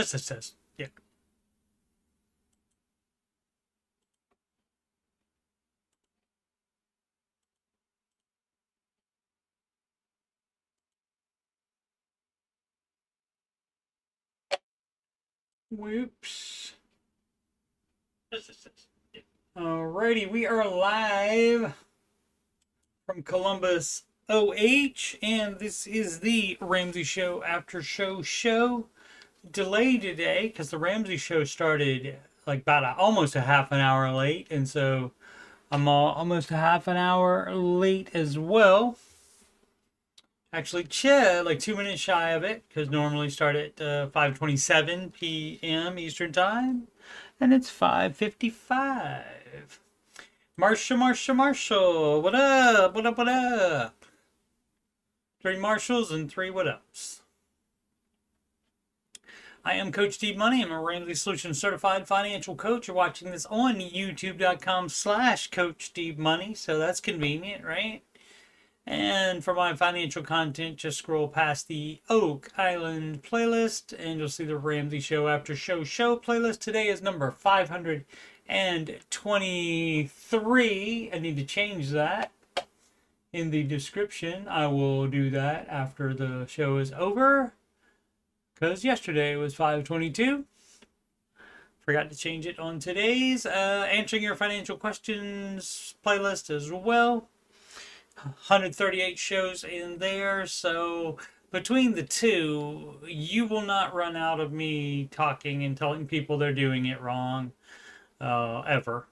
Yes. Yeah. Whoops. Yes. Yeah. Alrighty, we are live from Columbus, OH, and this is the Ramsey Show After Show. Delayed today because the Ramsey Show started like about almost a half an hour late, and so I'm almost a half an hour late as well. Actually, like 2 minutes shy of it, because normally start at 5:27 p.m. Eastern Time, and it's 5:55. Marshall, what up? What up? Three Marshalls and three what ups. I am Coach Steve Money. I'm a Ramsey Solutions Certified Financial Coach. You're watching this on youtube.com/Coach Steve Money, so that's convenient, right? And for my financial content, just scroll past the Oak Island playlist and you'll see the Ramsey Show After Show playlist. Today is number 523. I need to change that in the description. I will do that after the show is over, because yesterday was 522. Forgot to change it on today's Answering Your Financial Questions playlist as well. 138 shows in there, so between the two, you will not run out of me talking and telling people they're doing it wrong ever.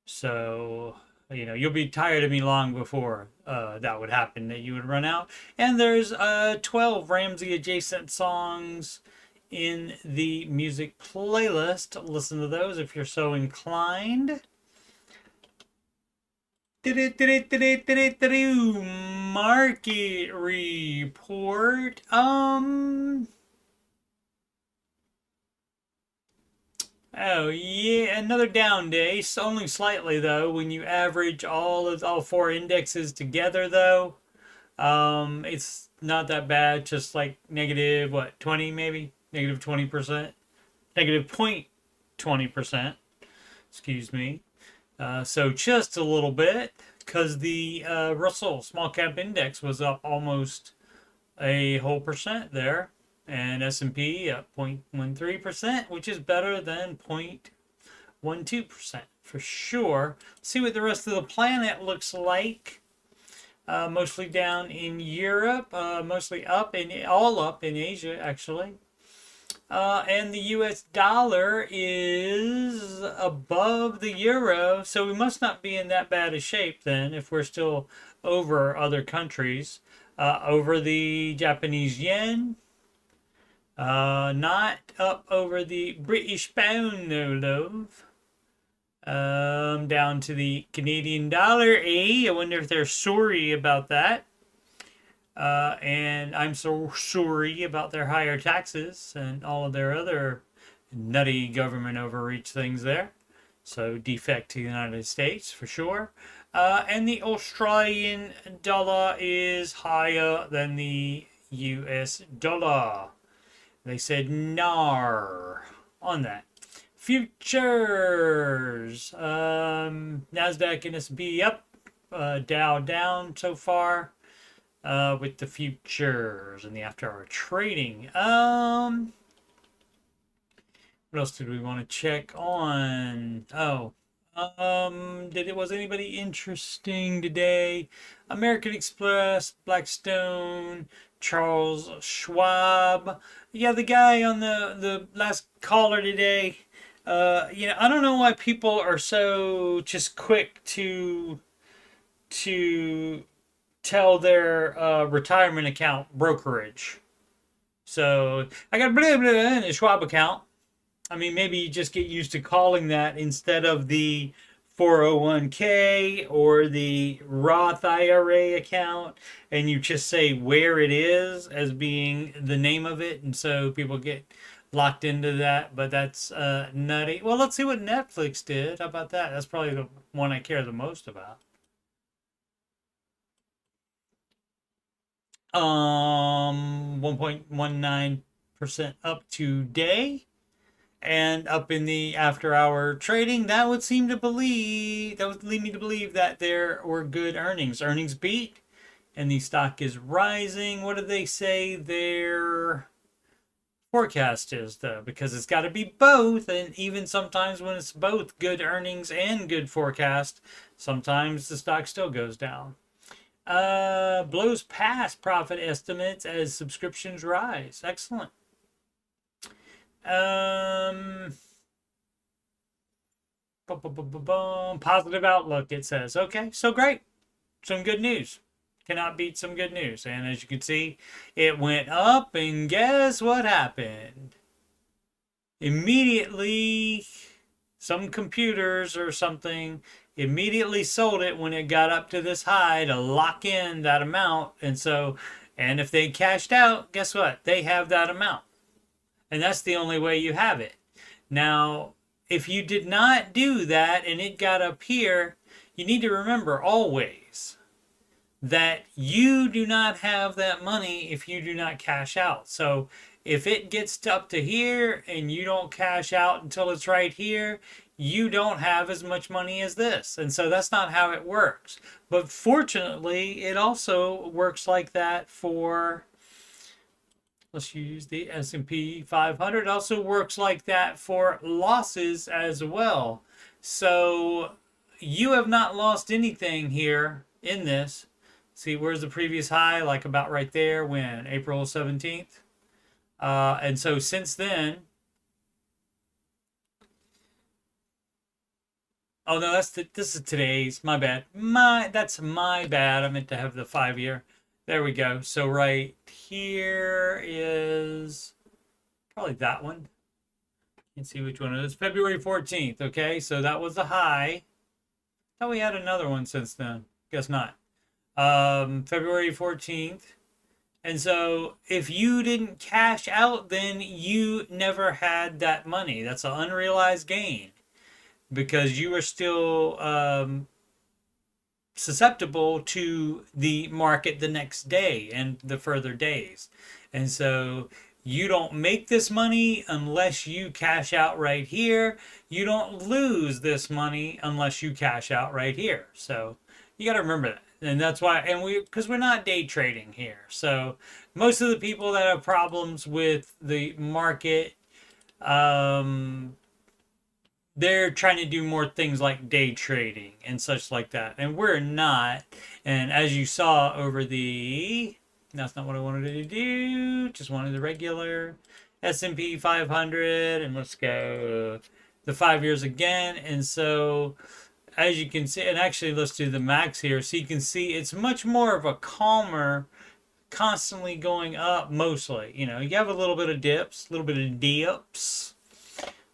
So, you'll be tired of me long before that would happen, that you would run out. And there's 12 Ramsey adjacent songs in the music playlist. Listen to those if you're so inclined. Market report. Oh yeah, another down day. So only slightly though. When you average all four indexes together, though, it's not that bad. Just like negative 20 maybe, negative 20%, negative 0.20%. Excuse me. So just a little bit, because the Russell Small Cap Index was up almost a whole percent there, and S&P up 0.13%, which is better than 0.12% for sure. See what the rest of the planet looks like. Mostly down in Europe, mostly all up in Asia actually. And the US dollar is above the euro, so we must not be in that bad a shape then if we're still over other countries. Over the Japanese yen, not up over the British pound, no love. Down to the Canadian dollar, I wonder if they're sorry about that. And I'm so sorry about their higher taxes and all of their other nutty government overreach things there. So defect to the United States for sure. And the Australian dollar is higher than the US dollar. They said NAR on that. Futures. NASDAQ and S&P up. Dow down so far. With the futures and the after-hour trading. What else did we want to check on? Was anybody interesting today? American Express, Blackstone, Charles Schwab. Yeah, the guy on the last caller today. I don't know why people are so just quick to tell their retirement account brokerage. So I got blah blah in a Schwab account. I mean, maybe you just get used to calling that instead of the 401k or the Roth IRA account, and you just say where it is as being the name of it, and so people get locked into that. But that's nutty. Well, let's see what Netflix did. How about that? That's probably the one I care the most about. 1.19 up today. And up in the after-hour trading, that would lead me to believe that there were good earnings. Earnings beat, and the stock is rising. What do they say their forecast is, though? Because it's got to be both, and even sometimes when it's both good earnings and good forecast, sometimes the stock still goes down. Blows past profit estimates as subscriptions rise. Excellent. Positive outlook, it says. Okay, so great. Some good news. Cannot beat some good news. And as you can see, it went up, and guess what happened? Immediately, some computers or something immediately sold it when it got up to this high to lock in that amount. And if they cashed out, guess what? They have that amount. And that's the only way you have it. Now, if you did not do that and it got up here, you need to remember always that you do not have that money if you do not cash out. So if it gets up to here and you don't cash out until it's right here, you don't have as much money as this. And so that's not how it works. But fortunately, it also works like that for... Let's use the S&P 500. It also works like that for losses as well. So you have not lost anything here in this. See, where's the previous high? Like about right there when? April 17th. And so since then... Oh, no, this is today's. My bad. That's my bad. I meant to have the 5-year. There we go. So right here is probably that one. Can't see which one it is. February 14th. Okay, so that was the high. Thought we had another one since then. Guess not. February 14th. And so if you didn't cash out, then you never had that money. That's an unrealized gain because you are still... susceptible to the market the next day and the further days. And so you don't make this money unless you cash out right here. You don't lose this money unless you cash out right here. So you got to remember that. And that's why, because we're not day trading here. So most of the people that have problems with the market, they're trying to do more things like day trading and such like that. And we're not. And as you saw over that's not what I wanted to do. Just wanted the regular S&P 500. And let's go the 5 years again. And so as you can see, and actually let's do the max here. So you can see it's much more of a calmer, constantly going up mostly. You know, you have a little bit of dips.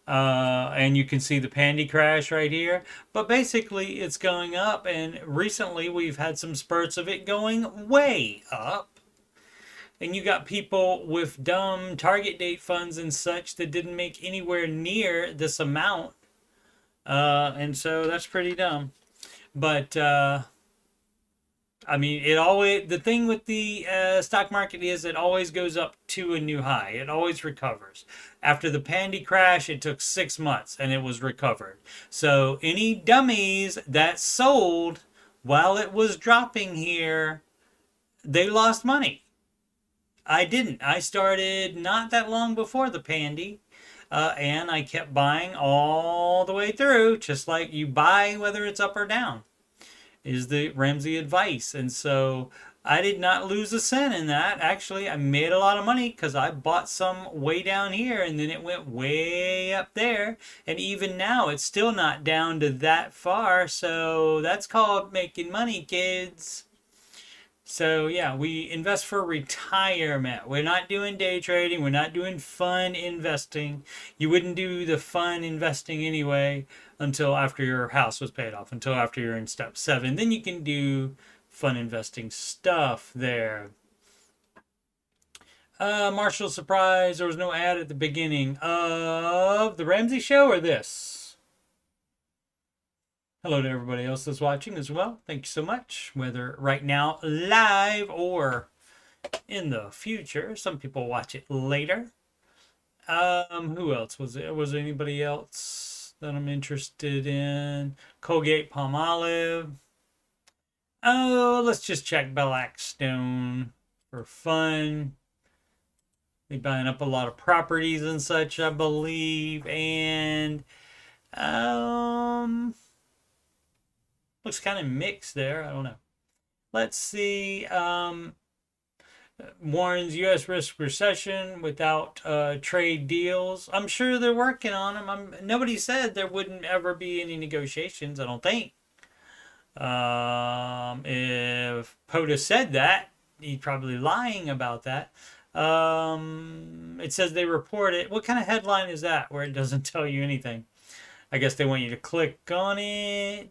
And you can see the pandy crash right here. But basically, it's going up. And recently, we've had some spurts of it going way up. And you got people with dumb target date funds and such that didn't make anywhere near this amount. And so that's pretty dumb. But, I mean, the thing with the stock market is it always goes up to a new high. It always recovers. After the pandy crash, it took 6 months and it was recovered. So any dummies that sold while it was dropping here, they lost money. I didn't. I started not that long before the pandy. And I kept buying all the way through, just like you buy whether it's up or down, is the Ramsey advice. And so I did not lose a cent in that. Actually, I made a lot of money because I bought some way down here and then it went way up there. And even now, it's still not down to that far. So that's called making money, kids. So yeah, we invest for retirement. We're not doing day trading. We're not doing fun investing. You wouldn't do the fun investing anyway until after your house was paid off, until after you're in step 7. Then you can do fun investing stuff there. Marshall, surprise, there was no ad at the beginning of the Ramsey show or this? Hello to everybody else that's watching as well. Thank you so much, whether right now live or in the future. Some people watch it later. Who else was it? Was there anybody else that I'm interested in? Colgate Palmolive. Oh, let's just check Blackstone for fun. They buying up a lot of properties and such, I believe, and um, looks kind of mixed there. I don't know. Let's see. Warns U.S. risk recession without trade deals. I'm sure they're working on them. Nobody said there wouldn't ever be any negotiations. I don't think. If POTUS said that, he's probably lying about that. It says they report it. What kind of headline is that where it doesn't tell you anything? I guess they want you to click on it.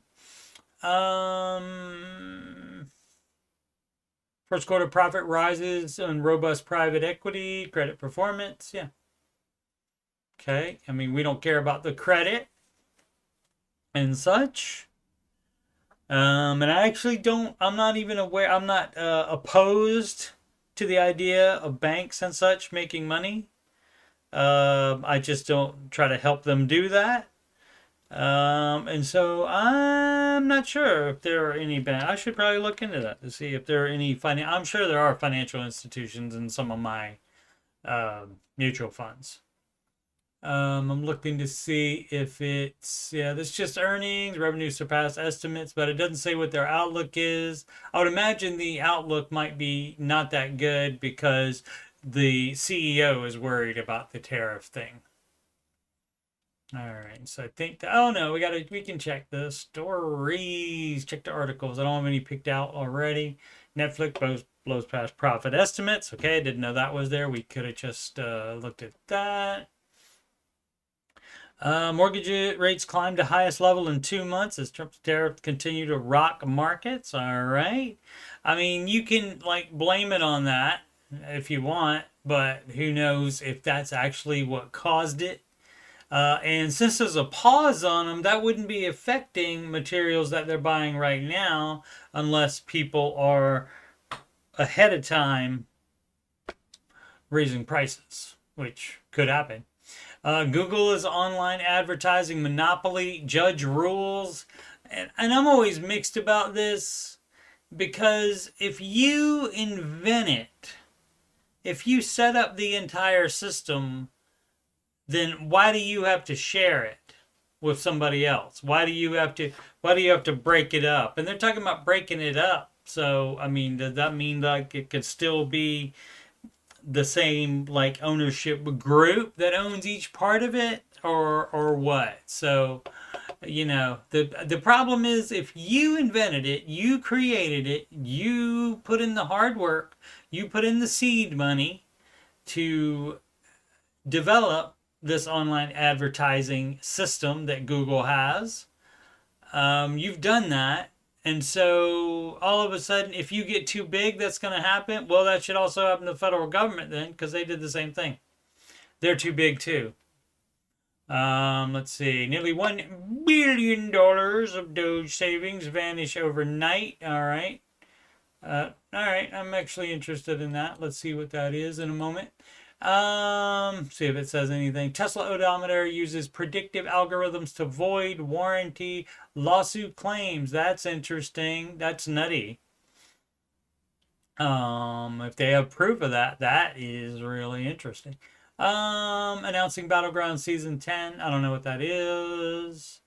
First quarter profit rises on robust private equity, credit performance. Yeah. Okay. I mean, we don't care about the credit and such. And I actually don't, I'm not even aware, I'm not opposed to the idea of banks and such making money. I just don't try to help them do that. And so I'm not sure if there are any banks. I should probably look into that to see if there are any I'm sure there are financial institutions in some of my mutual funds. I'm looking to see if it's, yeah, this is just earnings, revenue surpassed estimates, but it doesn't say what their outlook is. I would imagine the outlook might be not that good because the CEO is worried about the tariff thing. All right, so I think oh no, we can check the stories, check the articles. I don't have any picked out already. Netflix blows past profit estimates. Okay, I didn't know that was there. We could have just looked at that. Mortgage rates climbed to highest level in 2 months as Trump's tariffs continue to rock markets. All right, I mean you can like blame it on that if you want, but who knows if that's actually what caused it. And since there's a pause on them, that wouldn't be affecting materials that they're buying right now unless people are ahead of time raising prices, which could happen. Google is online advertising monopoly. Judge rules. And I'm always mixed about this because if you invent it, if you set up the entire system, then why do you have to share it with somebody else? Why do you have to break it up? And they're talking about breaking it up. So, I mean, does that mean like it could still be the same like ownership group that owns each part of it or what? So, you know, the problem is if you invented it, you created it, you put in the hard work, you put in the seed money to develop this online advertising system that Google has. You've done that. And so all of a sudden, if you get too big, that's going to happen. Well, that should also happen to the federal government then, because they did the same thing. They're too big too. Let's see. Nearly $1 billion of Doge savings vanish overnight. All right. All right. I'm actually interested in that. Let's see what that is in a moment. See if it says anything. Tesla odometer uses predictive algorithms to void warranty lawsuit claims. That's interesting. That's nutty. If they have proof of that, that is really interesting. Announcing Battleground Season 10. I don't know what that is.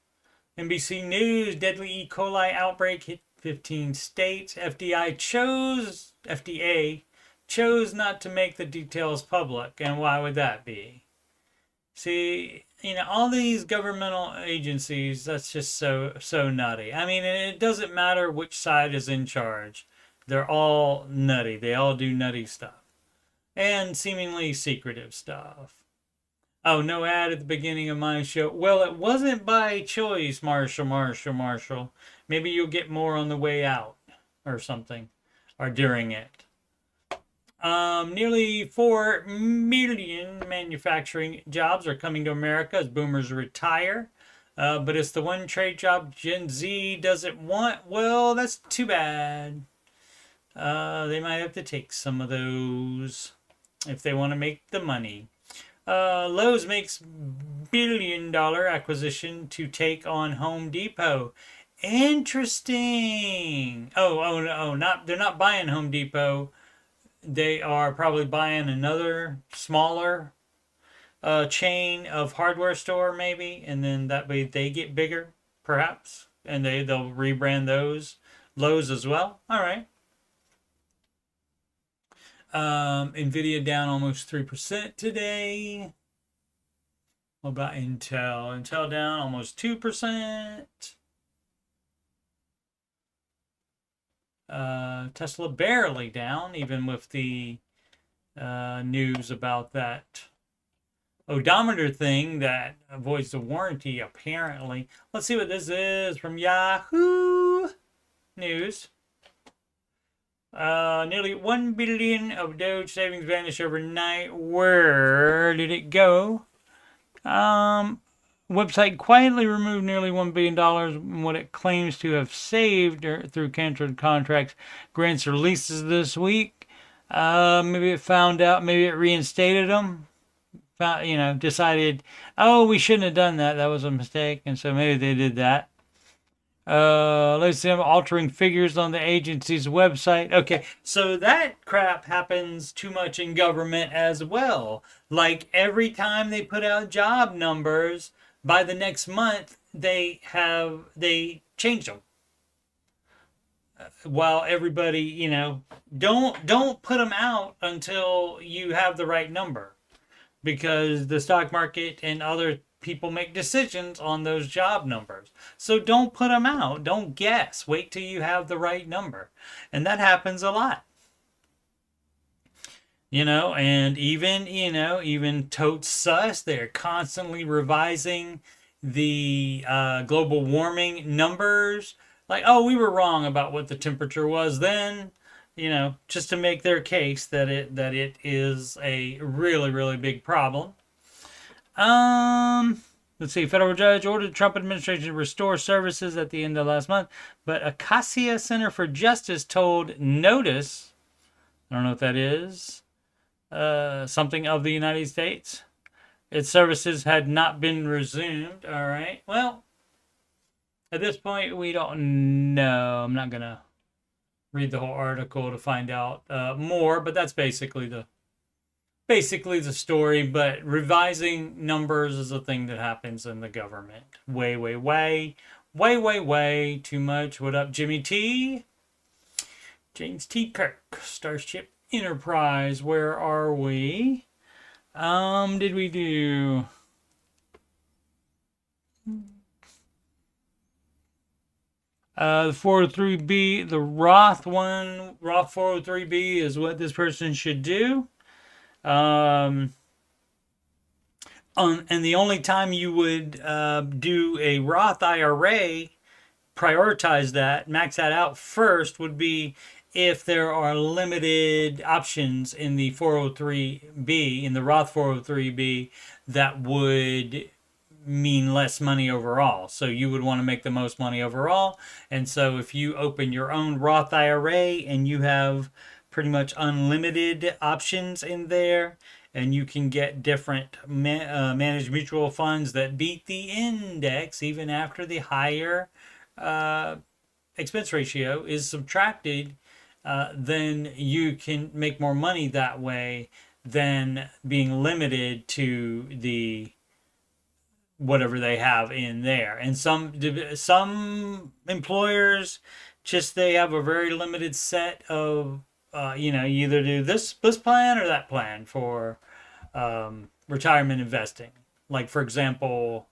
NBC News, deadly E. coli outbreak hit 15 states. FDA chose not to make the details public. And why would that be? See, you know, all these governmental agencies, that's just so nutty. I mean, it doesn't matter which side is in charge. They're all nutty. They all do nutty stuff. And seemingly secretive stuff. Oh, no ad at the beginning of my show. Well, it wasn't by choice, Marshall. Maybe you'll get more on the way out or something. Or during it. Nearly 4 million manufacturing jobs are coming to America as boomers retire. But it's the one trade job Gen Z doesn't want. Well, that's too bad. They might have to take some of those if they want to make the money. Lowe's makes $1 billion acquisition to take on Home Depot. Interesting. Oh, not they're not buying Home Depot. They are probably buying another smaller chain of hardware store, maybe, and then that way they get bigger, perhaps, and they'll rebrand those Lowe's as well. All right. Nvidia down almost 3% today. What about Intel? Intel down almost 2%. Tesla barely down, even with the news about that odometer thing that avoids the warranty, apparently. Let's see what this is from Yahoo News. Nearly 1 billion of Doge savings vanished overnight. Where did it go? Website quietly removed nearly $1 billion in what it claims to have saved through canceled contracts, grants, or leases this week. Maybe it found out, maybe it reinstated them. Decided, oh, we shouldn't have done that. That was a mistake. And so maybe they did that. Let's see, I'm altering figures on the agency's website. Okay, so that crap happens too much in government as well. Like every time they put out job numbers, by the next month they change them. While everybody, don't put them out until you have the right number, because the stock market and other people make decisions on those job numbers. So don't put them out. Don't guess. Wait till you have the right number. And that happens a lot. And even totes sus, they're constantly revising the global warming numbers. Like, oh, we were wrong about what the temperature was then. Just to make their case that it is a really, really big problem. Let's see. Federal judge ordered Trump administration to restore services at the end of last month, but Acacia Center for Justice told Notice, I don't know what that is, something of the United States, its services had not been resumed. All right. Well, at this point, we don't know. I'm not gonna read the whole article to find out more, but that's basically the story. But revising numbers is a thing that happens in the government. Way too much. What up, Jimmy T? James T. Kirk, Starship Enterprise. Where are we? Did we do? The 403B, the Roth 403B is what this person should do. And the only time you would do a Roth IRA, prioritize that, max that out first, would be if there are limited options in the 403B, in the Roth 403B, that would mean less money overall. So you would want to make the most money overall. And so if you open your own Roth IRA and you have pretty much unlimited options in there, and you can get different managed mutual funds that beat the index even after the higher expense ratio is subtracted, then you can make more money that way than being limited to the whatever they have in there. And some employers just, they have a very limited set of you either do this plan or that plan for retirement investing. Like, for example,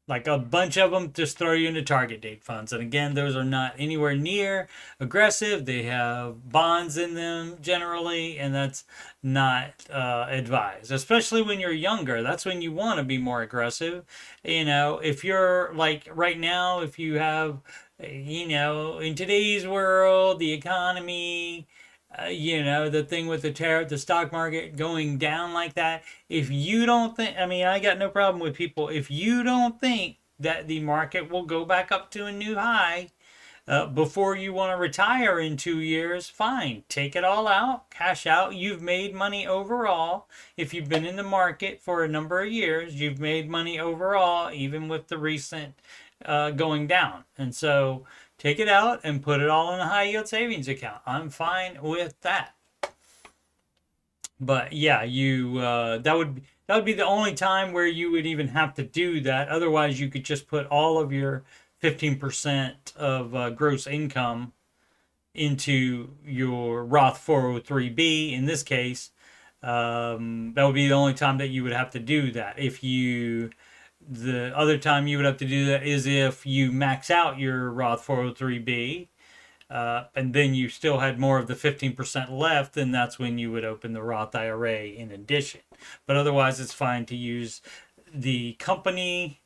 like a bunch of them just throw you into target date funds. And again, those are not anywhere near aggressive. They have bonds in them generally, and that's not advised, especially when you're younger. That's when you want to be more aggressive. If you're like right now, if you have, in today's world, the economy, the thing with the stock market going down like that. If you don't think, I got no problem with people. If you don't think that the market will go back up to a new high, before you want to retire in 2 years, fine. Take it all out, cash out. You've made money overall. If you've been in the market for a number of years, you've made money overall, even with the recent going down. And so take it out and put it all in a high yield savings account. I'm fine with that. But yeah, you that would be the only time where you would even have to do that. Otherwise, you could just put all of your 15% of gross income into your Roth 403b. In this case, that would be the only time that you would have to do that. The other time you would have to do that is if you max out your Roth 403b. And then you still had more of the 15% left, then that's when you would open the Roth IRA in addition. But otherwise, it's fine to use the company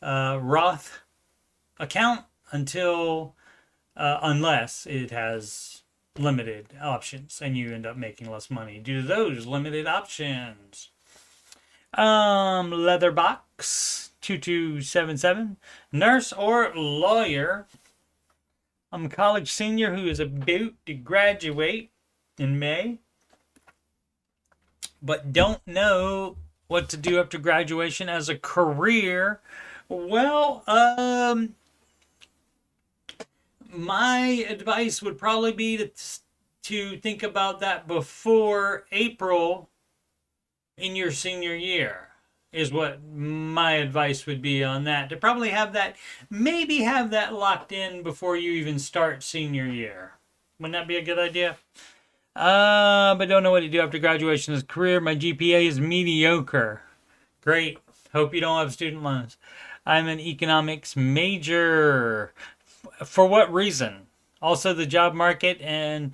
Roth account unless it has limited options and you end up making less money due to those limited options. Leatherbox 2277, nurse or lawyer. I'm a college senior who is about to graduate in May, but don't know what to do after graduation as a career. Well, my advice would probably be to think about that before April in your senior year, is what my advice would be on that. To probably maybe have that locked in before you even start senior year. Wouldn't that be a good idea? But don't know what to do after graduation as a career. My GPA is mediocre. Great. Hope you don't have student loans. I'm an economics major. For what reason? Also, the job market and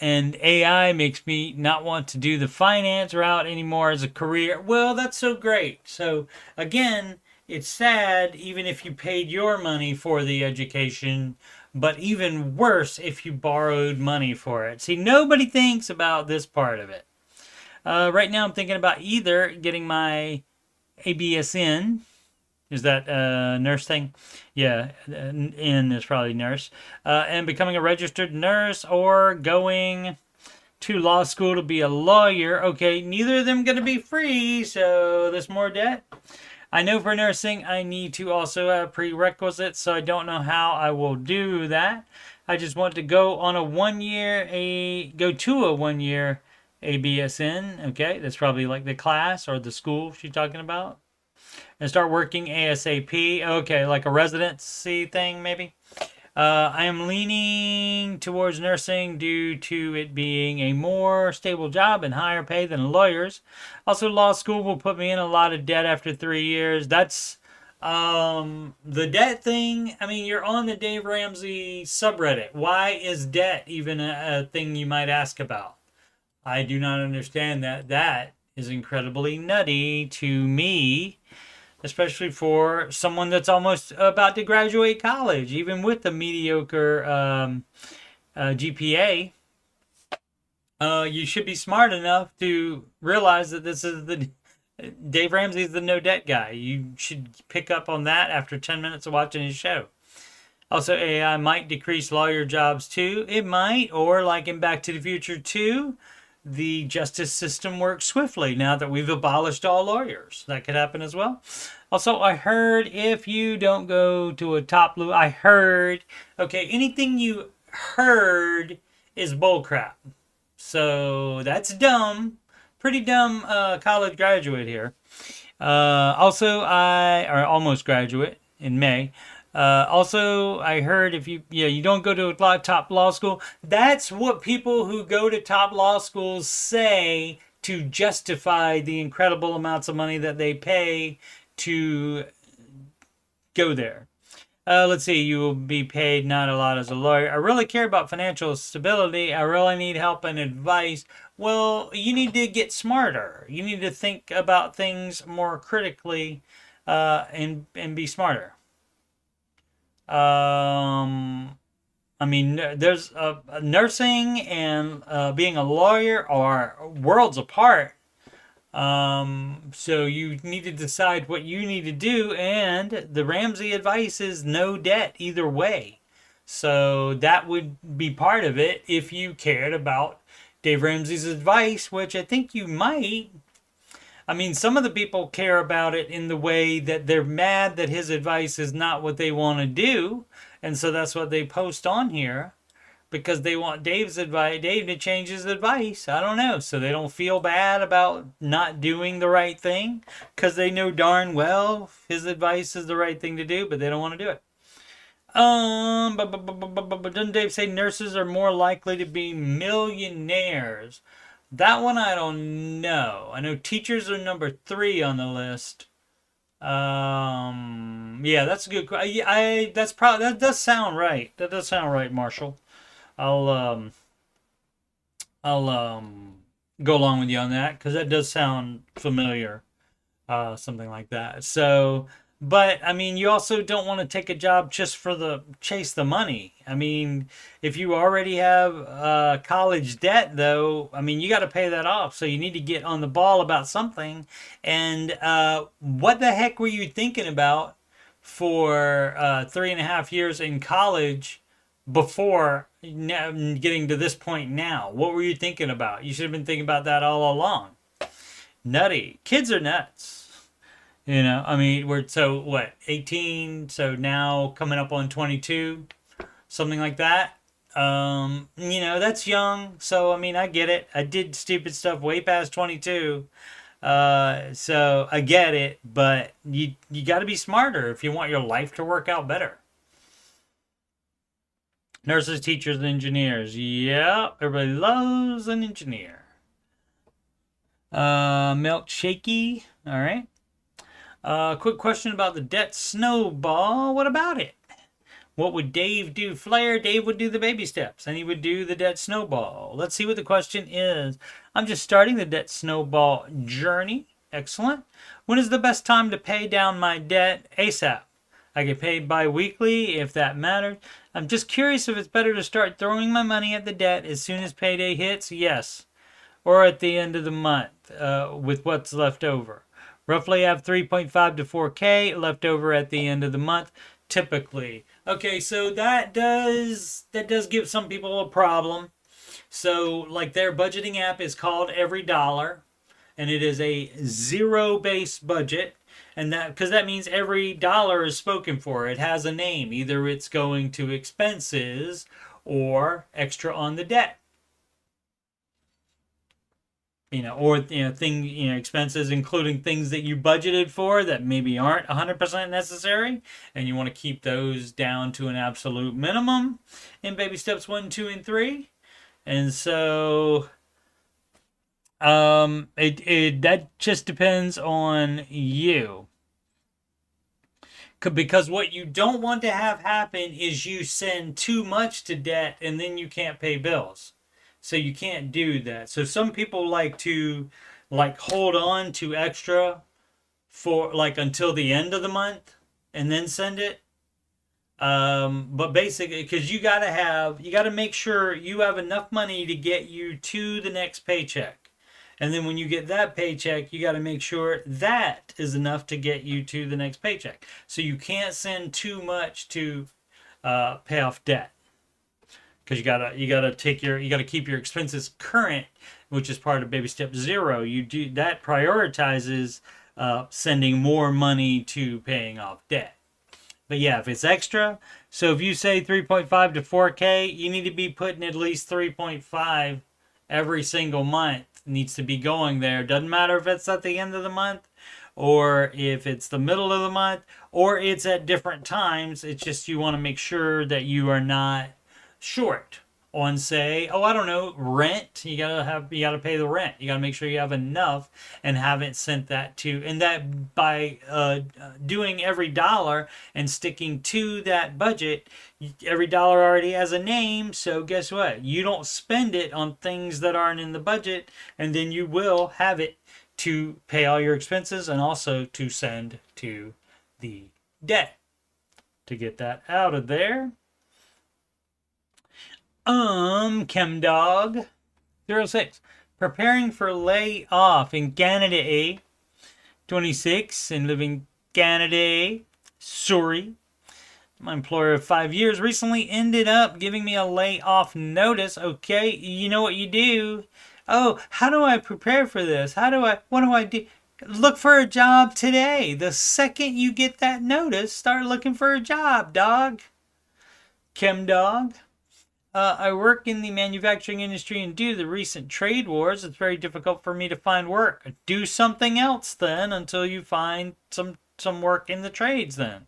AI makes me not want to do the finance route anymore as a career. Well, that's so great. So again, it's sad even if you paid your money for the education, but even worse if you borrowed money for it. See, nobody thinks about this part of it. Right now I'm thinking about either getting my ABSN. Is that nurse thing? Yeah, N is probably nurse. And becoming a registered nurse or going to law school to be a lawyer. Okay, neither of them going to be free, so there's more debt. I know for nursing I need to also have prerequisites, so I don't know how I will do that. I just want to go on a 1 year, go to a 1 year ABSN. Okay, that's probably like the class or the school she's talking about. And start working ASAP. Okay, like a residency thing, maybe. I am leaning towards nursing due to it being a more stable job and higher pay than lawyers. Also, law school will put me in a lot of debt after 3 years. That's the debt thing. I mean, you're on the Dave Ramsey subreddit. Why is debt even a thing you might ask about? I do not understand that. That is incredibly nutty to me. Especially for someone that's almost about to graduate college, even with a mediocre GPA. You should be smart enough to realize that this is Dave Ramsey is the no debt guy. You should pick up on that after 10 minutes of watching his show. Also, AI might decrease lawyer jobs too. It might, or like in Back to the Future 2, the justice system works swiftly now that we've abolished all lawyers. That could happen as well. Also, I heard if you don't go to a top blue, okay, anything you heard is bullcrap. So that's dumb. Pretty dumb college graduate here. Also, or almost graduate in May. Also, I heard if you don't go to a top law school, that's what people who go to top law schools say to justify the incredible amounts of money that they pay to go there. Let's see, you will be paid not a lot as a lawyer. I really care about financial stability. I really need help and advice. Well, you need to get smarter. You need to think about things more critically and be smarter. I mean, there's nursing and being a lawyer are worlds apart. So you need to decide what you need to do, and the Ramsey advice is no debt either way. So that would be part of it if you cared about Dave Ramsey's advice, which I think you might. I mean, some of the people care about it in the way that they're mad that his advice is not what they want to do. And so that's what they post on here because they want Dave's advice, Dave to change his advice. I don't know. So they don't feel bad about not doing the right thing because they know darn well his advice is the right thing to do, but they don't want to do it. But doesn't Dave say nurses are more likely to be millionaires? That one I don't know. I know teachers are number 3 on the list. Yeah, that's a good question. That's probably that does sound right. That does sound right, Marshall. I'll go along with you on that because that does sound familiar. Something like that. So, but I mean, you also don't want to take a job just for the chase the money. I mean, if you already have college debt, though, I mean, you got to pay that off. So you need to get on the ball about something. And what the heck were you thinking about for 3.5 years in college before getting to this point now? What were you thinking about? You should have been thinking about that all along. Nutty. Kids are nuts. You know, I mean, we're so what, 18, so now coming up on 22, something like that. You know, that's young, so I mean, I get it. I did stupid stuff way past 22. So I get it, but you got to be smarter if you want your life to work out better. Nurses, teachers, and engineers. Yeah, everybody loves an engineer. Milk shaky. All right. Quick question about the debt snowball. What about it? What would Dave do? Flair, Dave would do the baby steps, and he would do the debt snowball. Let's see what the question is. I'm just starting the debt snowball journey. Excellent. When is the best time to pay down my debt? ASAP. I get paid bi-weekly if that matters. I'm just curious if it's better to start throwing my money at the debt as soon as payday hits. Yes. Or at the end of the month with what's left over. Roughly have 3.5 to 4K left over at the end of the month, typically. Okay, so that does give some people a problem. So, like their budgeting app is called Every Dollar, and it is a zero-based budget, and that because that means every dollar is spoken for. It has a name. Either it's going to expenses or extra on the debt. You know, or expenses including things that you budgeted for that maybe aren't 100% necessary, and you want to keep those down to an absolute minimum in baby steps 1, 2, and 3. And so, that just depends on you. Because what you don't want to have happen is you send too much to debt and then you can't pay bills. So you can't do that. So some people like to hold on to extra for until the end of the month and then send it. But basically, because you got to make sure you have enough money to get you to the next paycheck. And then when you get that paycheck, you got to make sure that is enough to get you to the next paycheck. So you can't send too much to pay off debt. Because you gotta keep your expenses current, which is part of baby step 0. You do that prioritizes sending more money to paying off debt. But yeah, if it's extra, so if you say 3.5 to 4K, you need to be putting at least 3.5 every single month. It needs to be going there. Doesn't matter if it's at the end of the month or if it's the middle of the month or it's at different times. It's just you want to make sure that you are not short on, say, I don't know, rent. You gotta pay the rent. You gotta make sure you have enough and haven't sent that to, and that by doing every dollar and sticking to that budget, every dollar already has a name. So guess what? You don't spend it on things that aren't in the budget, and then you will have it to pay all your expenses and also to send to the debt. To get that out of there. Chemdog 06. Preparing for layoff in Canada, 26, and living Canada, sorry. My employer of 5 years recently ended up giving me a layoff notice. Okay, you know what you do? Oh, how do I prepare for this? What do I do? Look for a job today. The second you get that notice, start looking for a job, dog. Chem dog. I work in the manufacturing industry, and due to the recent trade wars, it's very difficult for me to find work. Do something else then until you find some work in the trades then.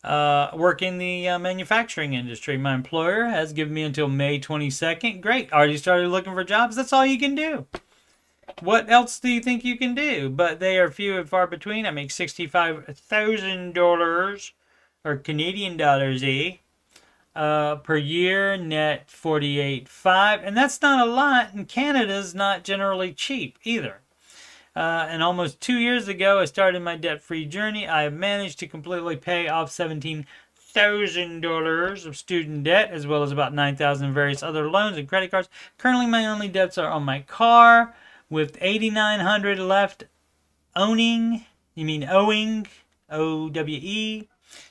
Work in the manufacturing industry. My employer has given me until May 22nd. Great. Already started looking for jobs. That's all you can do. What else do you think you can do? But they are few and far between. I make $65,000 or Canadian dollars, per year, net 48.5, and that's not a lot, and Canada's not generally cheap either. And almost 2 years ago, I started my debt-free journey. I have managed to completely pay off $17,000 of student debt, as well as about $9,000 in various other loans and credit cards. Currently, my only debts are on my car, with $8,900 left owing, OWE,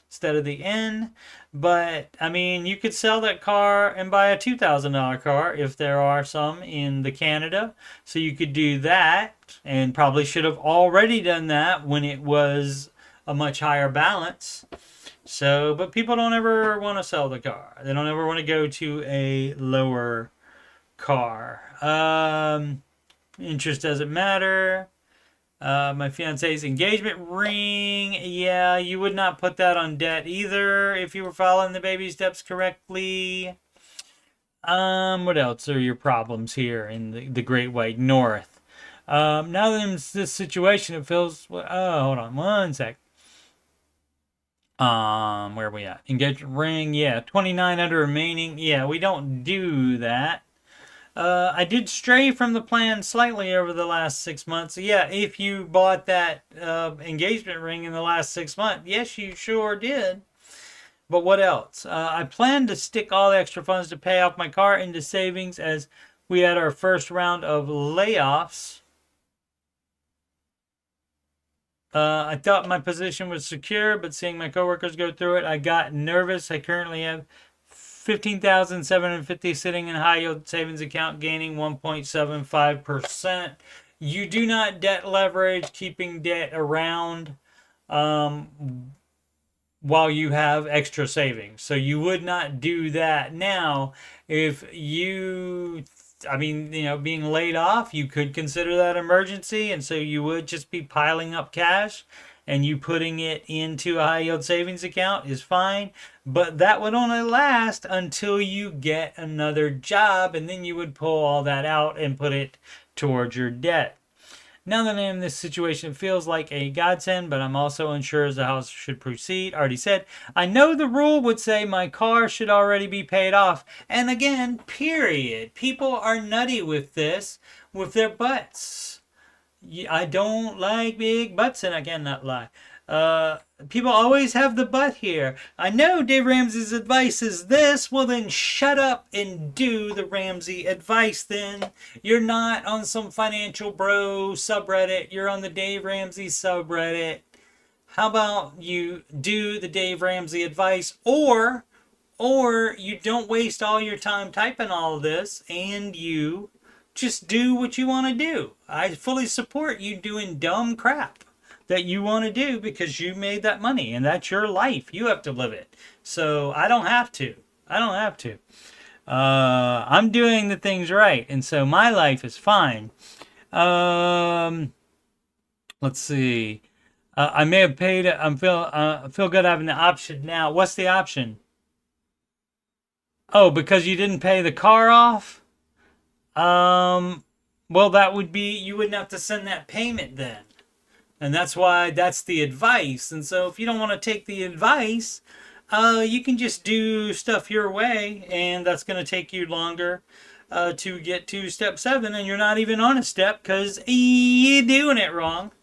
instead of the N. But, I mean, you could sell that car and buy a $2,000 car if there are some in the Canada. So you could do that, and probably should have already done that when it was a much higher balance. So, but people don't ever want to sell the car. They don't ever want to go to a lower car. Interest doesn't matter. My fiance's engagement ring. Yeah, you would not put that on debt either if you were following the baby steps correctly. What else are your problems here in the Great White North? Now that in this situation, it feels. Oh, hold on one sec. Where are we at? Engagement ring. Yeah, 2,900 remaining. Yeah, we don't do that. I did stray from the plan slightly over the last 6 months. Yeah, if you bought that engagement ring in the last 6 months, yes, you sure did. But what else? I plan to stick all the extra funds to pay off my car into savings as we had our first round of layoffs. I thought my position was secure, but seeing my coworkers go through it, I got nervous. I currently have $15,750 sitting in high yield savings account, gaining 1.75%. You do not debt leverage, keeping debt around while you have extra savings. So you would not do that. Now, if you, being laid off, you could consider that emergency. And so you would just be piling up cash, and you putting it into a high yield savings account is fine. But that would only last until you get another job, and then you would pull all that out and put it towards your debt. Now that I'm in this situation, it feels like a godsend, but I'm also unsure as to how it should proceed. Already said, I know the rule would say my car should already be paid off. And again, period. People are nutty with this, with their butts. I don't like big butts, and I cannot lie. People always have the butt here. I know Dave Ramsey's advice is this. Well, then shut up and do the Ramsey advice then. You're not on some financial bro subreddit. You're on the Dave Ramsey subreddit. How about you do the Dave Ramsey advice, or you don't waste all your time typing all of this, and you just do what you want to do. I fully support you doing dumb crap that you want to do because you made that money and that's your life. You have to live it. So I don't have to. I'm doing the things right, and so my life is fine. Let's see. I may have paid. I feel good having the option now. What's the option? Oh, because you didn't pay the car off? Well, that would be, you wouldn't have to send that payment then. And that's why that's the advice. And so if you don't want to take the advice, you can just do stuff your way, and that's going to take you longer to get to step 7, and you're not even on a step because you're doing it wrong.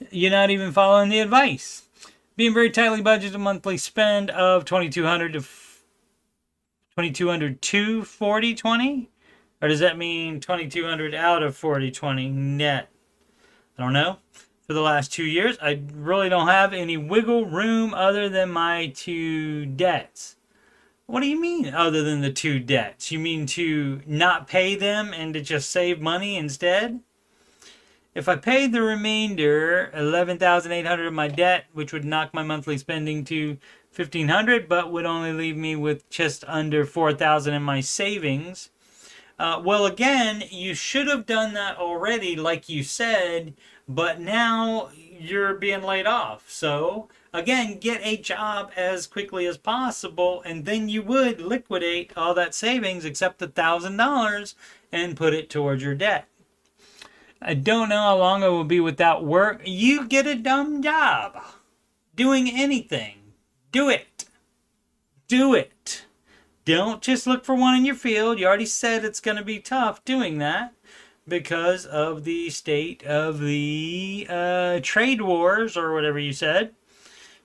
You're not even following the advice. Being very tightly budgeted monthly spend of $2,200 to $2,200 or does that mean $2,200 out of $4,020 net? I don't know. for the last 2 years. I really don't have any wiggle room other than my 2 debts. What do you mean other than the 2 debts? You mean to not pay them and to just save money instead? If I paid the remainder, $11,800 of my debt, which would knock my monthly spending to $1,500, but would only leave me with just under $4,000 in my savings. Well, again, you should have done that already, like you said, but now you're being laid off. So, again, get a job as quickly as possible, and then you would liquidate all that savings except $1,000 and put it towards your debt. I don't know how long I will be without work. You get a dumb job. Doing anything. Do it. Do it. Don't just look for one in your field. You already said it's going to be tough doing that because of the state of the trade wars or whatever you said.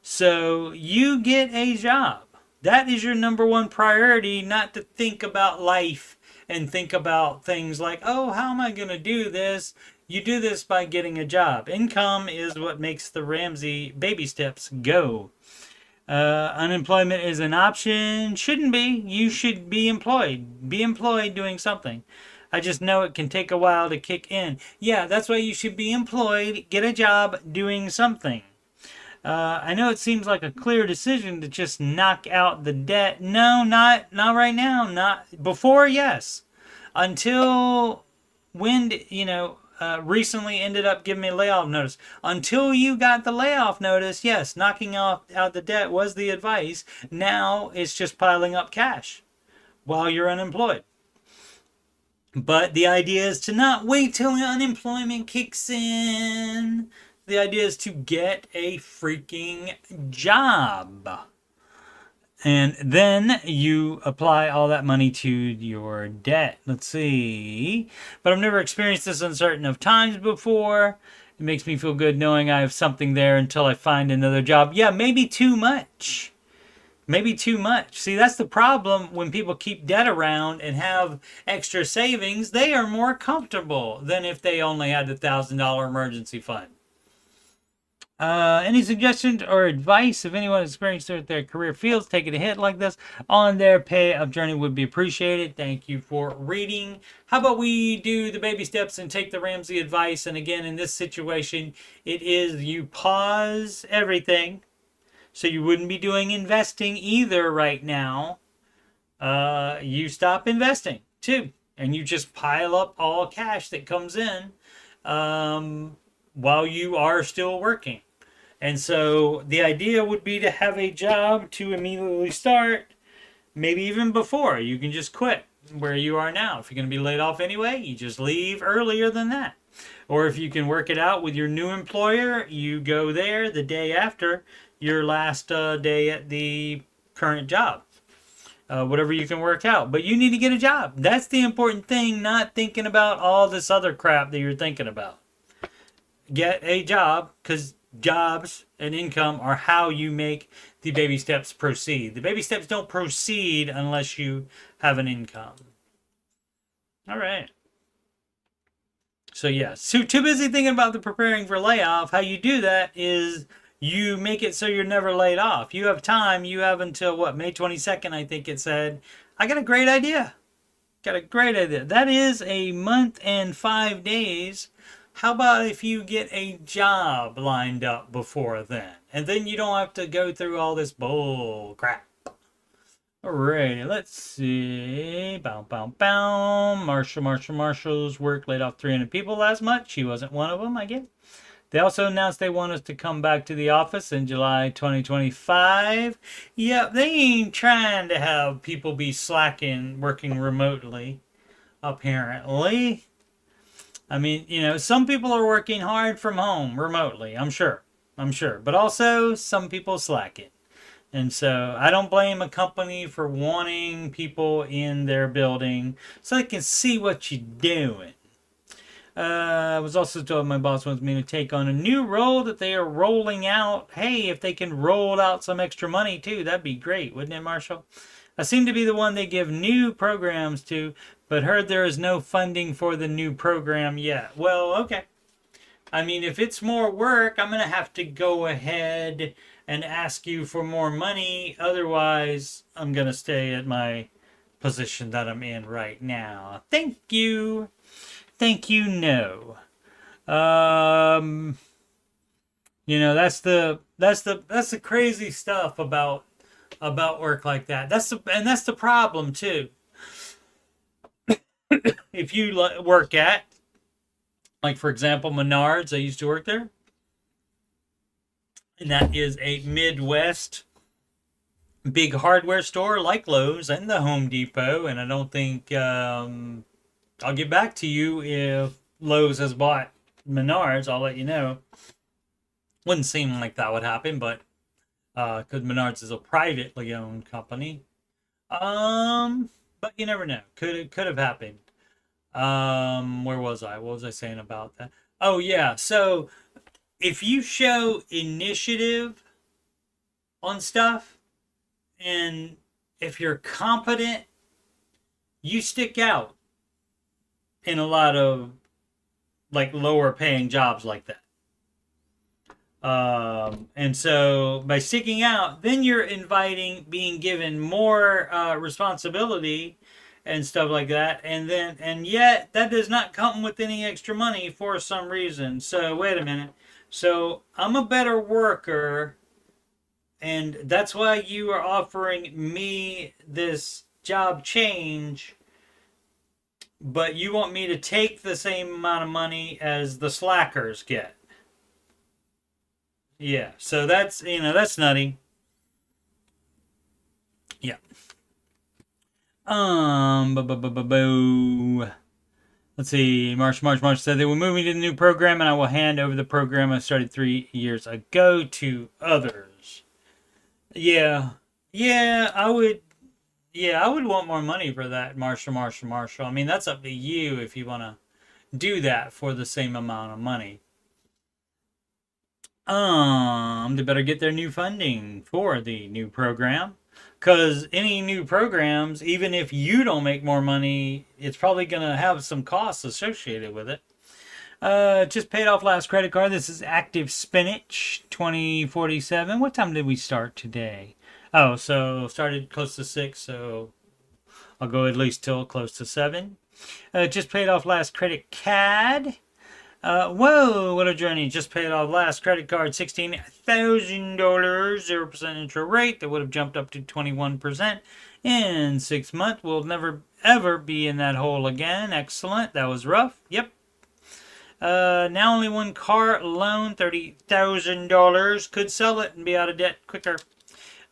So you get a job. That is your number one priority, not to think about life and think about things like, oh, how am I going to do this? You do this by getting a job. Income is what makes the Ramsey baby steps go. Unemployment is an option. Shouldn't be. You should be employed. Be employed doing something. I just know it can take a while to kick in. Yeah, that's why you should be employed. Get a job doing something. I know it seems like a clear decision to just knock out the debt. No, not right now. Not before, yes. Until when, recently ended up giving me a layoff notice. Until you got the layoff notice, yes, knocking out the debt was the advice. Now it's just piling up cash while you're unemployed. But the idea is to not wait till unemployment kicks in. The idea is to get a freaking job. And then you apply all that money to your debt. Let's see. But I've never experienced this uncertain of times before. It makes me feel good knowing I have something there until I find another job. Yeah, maybe too much. Maybe too much. See, that's the problem when people keep debt around and have extra savings. They are more comfortable than if they only had the $1,000 emergency fund. Any suggestions or advice if anyone experienced their career fields taking a hit like this on their pay up journey would be appreciated. Thank you for reading. How about we do the baby steps and take the Ramsey advice? And again, in this situation, it is you pause everything. So you wouldn't be doing investing either right now. You stop investing too. And you just pile up all cash that comes in while you are still working. And so the idea would be to have a job to immediately start, maybe even before. You can just quit where you are now. If you're going to be laid off anyway, you just leave earlier than that. Or if you can work it out with your new employer, you go there the day after your last day at the current job. Whatever you can work out. But you need to get a job. That's the important thing, not thinking about all this other crap that you're thinking about. Get a job, because jobs and income are how you make the baby steps proceed. The baby steps don't proceed unless you have an income. All right. So yeah, so too busy thinking about the preparing for layoff. How you do that is you make it so you're never laid off. You have time. You have until May 22nd, I think it said. I got a great idea. Got a great idea. That is a month and 5 days. How about if you get a job lined up before then? And then you don't have to go through all this bull crap. Alright, let's see. Marshall's work laid off 300 people last month. She wasn't one of them, I guess. They also announced they want us to come back to the office in July 2025. Yep, they ain't trying to have people be slacking working remotely, apparently. I mean, some people are working hard from home remotely, I'm sure. But also, some people slack it. And so, I don't blame a company for wanting people in their building so they can see what you're doing. I was also told my boss wants me to take on a new role that they are rolling out. Hey, if they can roll out some extra money too, that'd be great, wouldn't it, Marshall? I seem to be the one they give new programs to, but heard there is no funding for the new program yet. Well, okay. I mean, if it's more work, I'm going to have to go ahead and ask you for more money. Otherwise, I'm going to stay at my position that I'm in right now. Thank you. Thank you, no. That's the crazy stuff about work like that. That's the problem too. If you work at, like, for example, Menards, I used to work there, and that is a Midwest big hardware store like Lowe's and the Home Depot. And I don't think I'll get back to you if Lowe's has bought Menards. I'll let you know. Wouldn't seem like that would happen, but because Menards is a privately owned company. But you never know. Could have happened. Where was I? What was I saying about that? Oh yeah. So if you show initiative on stuff, and if you're competent, you stick out in a lot of like lower paying jobs like that. And so by sticking out, then you're inviting being given more responsibility and stuff like that. And yet that does not come with any extra money for some reason. So wait a minute. So I'm a better worker, and that's why you are offering me this job change, but you want me to take the same amount of money as the slackers get. Yeah, so that's nutty. Yeah. Let's see. March said they will move me to the new program, and I will hand over the program I started 3 years ago to others. Yeah, I would. Yeah, I would want more money for that, Marshall. I mean, that's up to you if you want to do that for the same amount of money. They better get their new funding for the new program. Because any new programs, even if you don't make more money, it's probably going to have some costs associated with it. Just paid off last credit card. This is Active Spinach 2047. What time did we start today? Oh, so started close to 6, so I'll go at least till close to 7. Just paid off last credit card. Whoa, what a journey. Just paid off last credit card, $16,000, 0% interest rate. That would have jumped up to 21% in 6 months. We'll never, ever be in that hole again. Excellent. That was rough. Yep. Now only one car loan, $30,000. Could sell it and be out of debt quicker.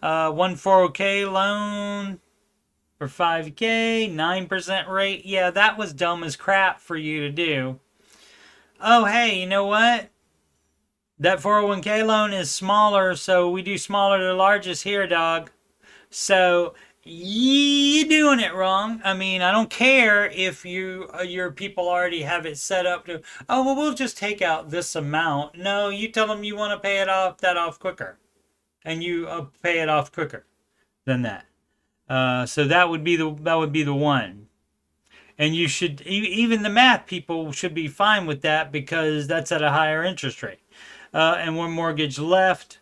One 401k loan for $5K, 9% rate. Yeah, that was dumb as crap for you to do. Oh, hey, you know what? That 401k loan is smaller, so we do smaller to largest here, dog. So you're doing it wrong. I mean, I don't care if your people already have it set up to, oh, well, we'll just take out this amount. No, you tell them you want to pay that off quicker, and you pay it off quicker than that. So that would be the one. And you should, even the math people should be fine with that because that's at a higher interest rate. And one mortgage left,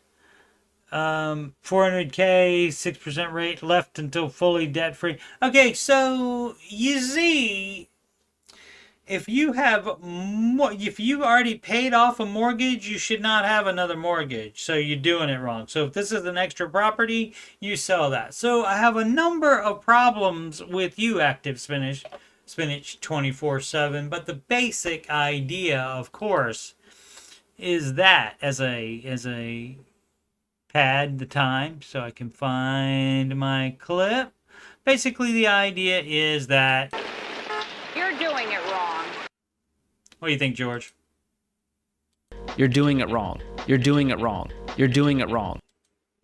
400K, 6% rate left until fully debt free. Okay, so you see, if you already paid off a mortgage, you should not have another mortgage. So you're doing it wrong. So if this is an extra property, you sell that. So I have a number of problems with you, Active Spinach 24/7, but the basic idea, of course, is that as a pad the time so I can find my clip. Basically, the idea is that you're doing it wrong. What do you think, George? You're doing it wrong. You're doing it wrong. You're doing it wrong.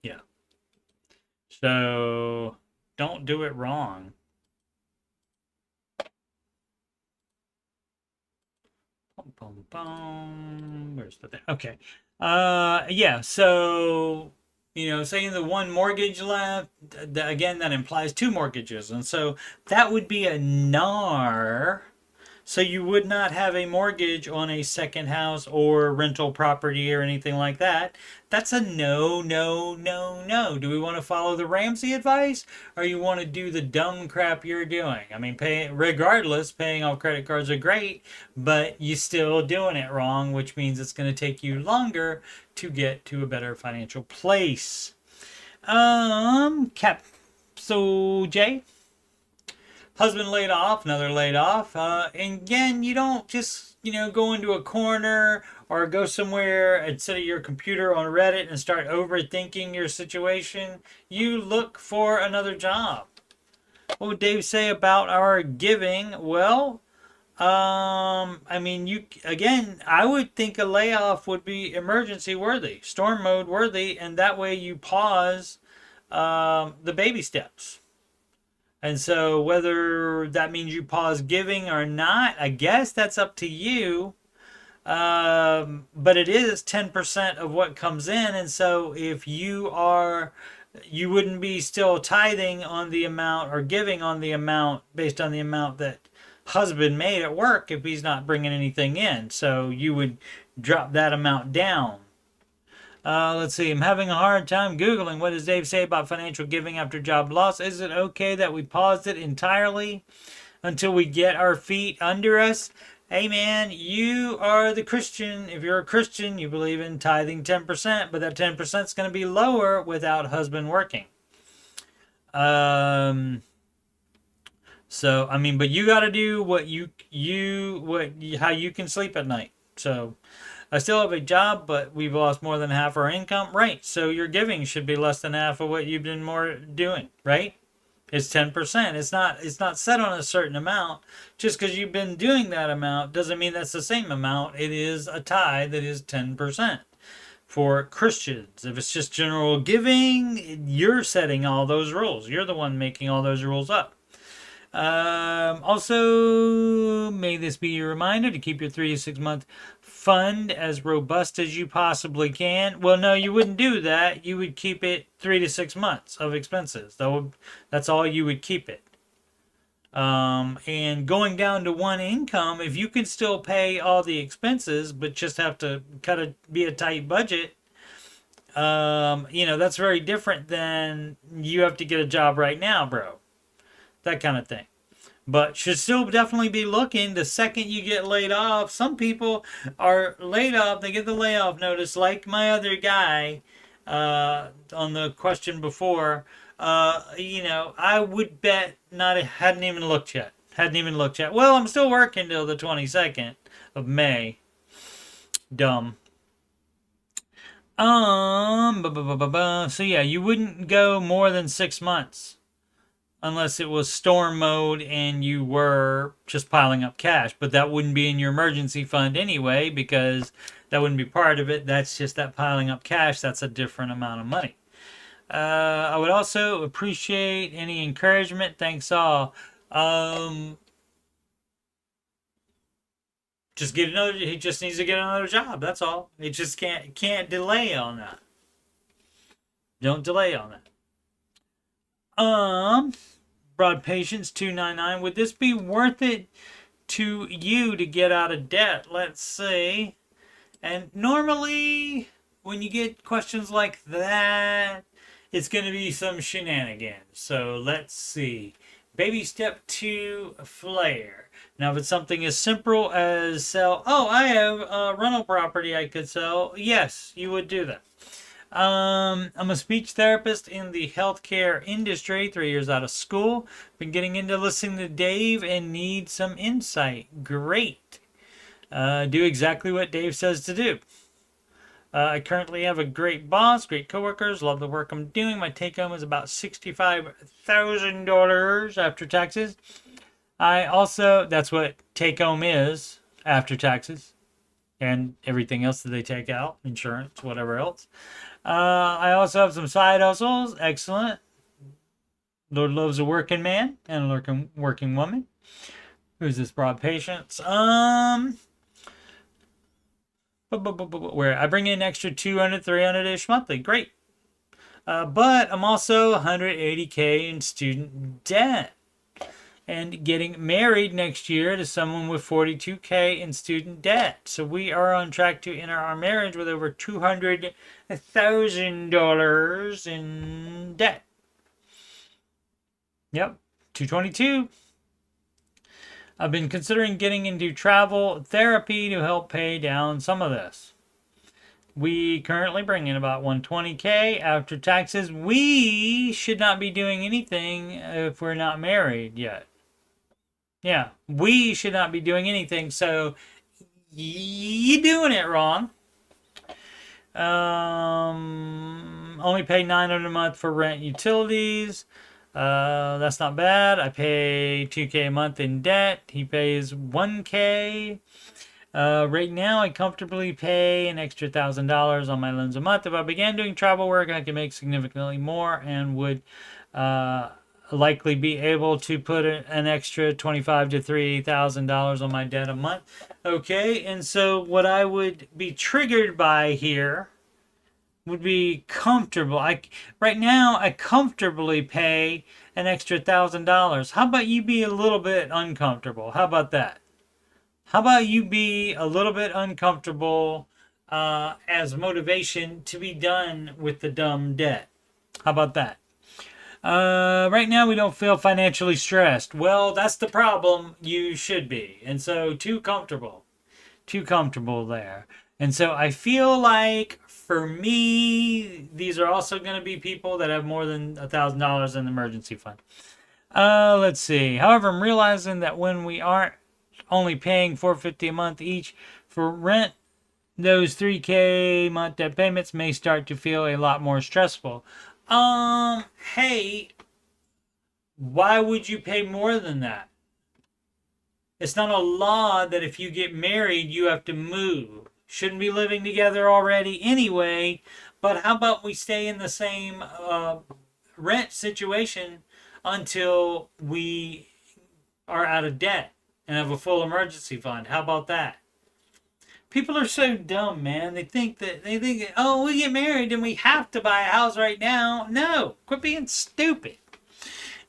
Yeah. So don't do it wrong. Where's the thing? Okay. Yeah, so, saying the one mortgage left, again, that implies 2 mortgages. And so that would be a NAR So you would not have a mortgage on a second house or rental property or anything like that. That's a no, no, no, no. Do we want to follow the Ramsey advice, or you want to do the dumb crap you're doing? I mean, regardless, paying off credit cards are great, but you're still doing it wrong, which means it's going to take you longer to get to a better financial place. So Jay, husband laid off, another laid off. And again, you don't just, go into a corner or go somewhere and sit at your computer on Reddit and start overthinking your situation. You look for another job. What would Dave say about our giving? Well, I mean, I would think a layoff would be emergency worthy, storm mode worthy, and that way you pause the baby steps. And so whether that means you pause giving or not, I guess that's up to you. But it is 10% of what comes in. And so if you wouldn't be still tithing on the amount or giving on the amount based on the amount that husband made at work if he's not bringing anything in. So you would drop that amount down. Let's see. I'm having a hard time Googling. What does Dave say about financial giving after job loss? Is it okay that we paused it entirely until we get our feet under us? Hey, man, you are the Christian. If you're a Christian, you believe in tithing 10%, but that 10% is going to be lower without husband working. So, I mean, but you got to do how you can sleep at night. So, I still have a job, but we've lost more than half our income. Right. So your giving should be less than half of what you've been doing, right? It's 10%. It's not set on a certain amount. Just because you've been doing that amount doesn't mean that's the same amount. It is a tithe that is 10% for Christians. If it's just general giving, you're setting all those rules. You're the one making all those rules up. Also, may this be your reminder to keep your 3 to 6 month fund as robust as you possibly can. Well, no, you wouldn't do that. You would keep it 3 to 6 months of expenses. That's all you would keep it. And going down to one income, if you can still pay all the expenses, but just have to be a tight budget, that's very different than you have to get a job right now, bro. That kind of thing. But should still definitely be looking the second you get laid off. Some people are laid off. They get the layoff notice like my other guy on the question before. I would bet hadn't even looked yet. Well, I'm still working till the 22nd of May. Dumb. So yeah, you wouldn't go more than 6 months. Unless it was storm mode and you were just piling up cash. But that wouldn't be in your emergency fund anyway, because that wouldn't be part of it. That's just that piling up cash. That's a different amount of money. I would also appreciate any encouragement. Thanks all. He just needs to get another job. That's all. He just can't delay on that. Don't delay on that. Broad Patience 299. Would this be worth it to you to get out of debt? Let's see. And normally, when you get questions like that, it's going to be some shenanigans. So let's see. Baby step 2, flare. Now, if it's something as simple as sell, I have a rental property I could sell. Yes, you would do that. I'm a speech therapist in the healthcare industry, 3 years out of school. Been getting into listening to Dave and need some insight. Great. Do exactly what Dave says to do. I currently have a great boss, great coworkers, love the work I'm doing. My take home is about $65,000 after taxes. That's what take home is after taxes and everything else that they take out, insurance, whatever else. I also have some side hustles. Excellent. Lord loves a working man and a working woman. Who's this broad patience? Where I bring in extra 200, 300-ish monthly. Great. But I'm also 180K in student debt. and getting married next year to someone with $42K in student debt. So we are on track to enter our marriage with over $200,000 in debt. Yep, 222. I've been considering getting into travel therapy to help pay down some of this. We currently bring in about 120K after taxes. We should not be doing anything if we're not married yet. Yeah, we should not be doing anything. So you're doing it wrong. Only pay $900 a month for rent, utilities. That's not bad. I pay $2K a month in debt. He pays $1K. Right now, I comfortably pay an extra $1,000 on my loans a month. If I began doing travel work, I could make significantly more and would likely be able to put an extra $25,000 to $3,000 on my debt a month. Okay, and so what I would be triggered by here would be comfortable. Right now, I comfortably pay an extra $1,000. How about you be a little bit uncomfortable? How about that? How about you be a little bit uncomfortable as motivation to be done with the dumb debt? How about that? Right now, we don't feel financially stressed. Well, that's the problem. You should be. And so, too comfortable there. And so, I feel like for me, these are also going to be people that have more than $1,000 in the emergency fund. Let's see. However, I'm realizing that when we aren't only paying $450 a month each for rent, those $3K month debt payments may start to feel a lot more stressful. Hey, why would you pay more than that? It's not a law that if you get married, you have to move. Shouldn't be living together already anyway, but how about we stay in the same rent situation until we are out of debt and have a full emergency fund? How about that? People are so dumb, man. They think, oh, we get married and we have to buy a house right now. No, quit being stupid.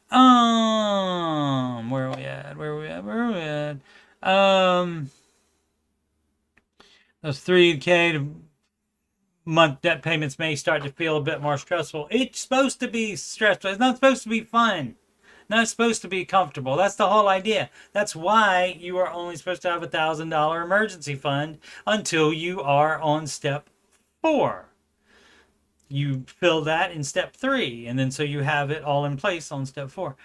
Where are we at? Those 3K to month debt payments may start to feel a bit more stressful. It's supposed to be stressful. It's not supposed to be fun. Not supposed to be comfortable. That's the whole idea. That's why you are only supposed to have a $1,000 emergency fund until you are on step 4. You fill that in step 3, and then so you have it all in place on step 4.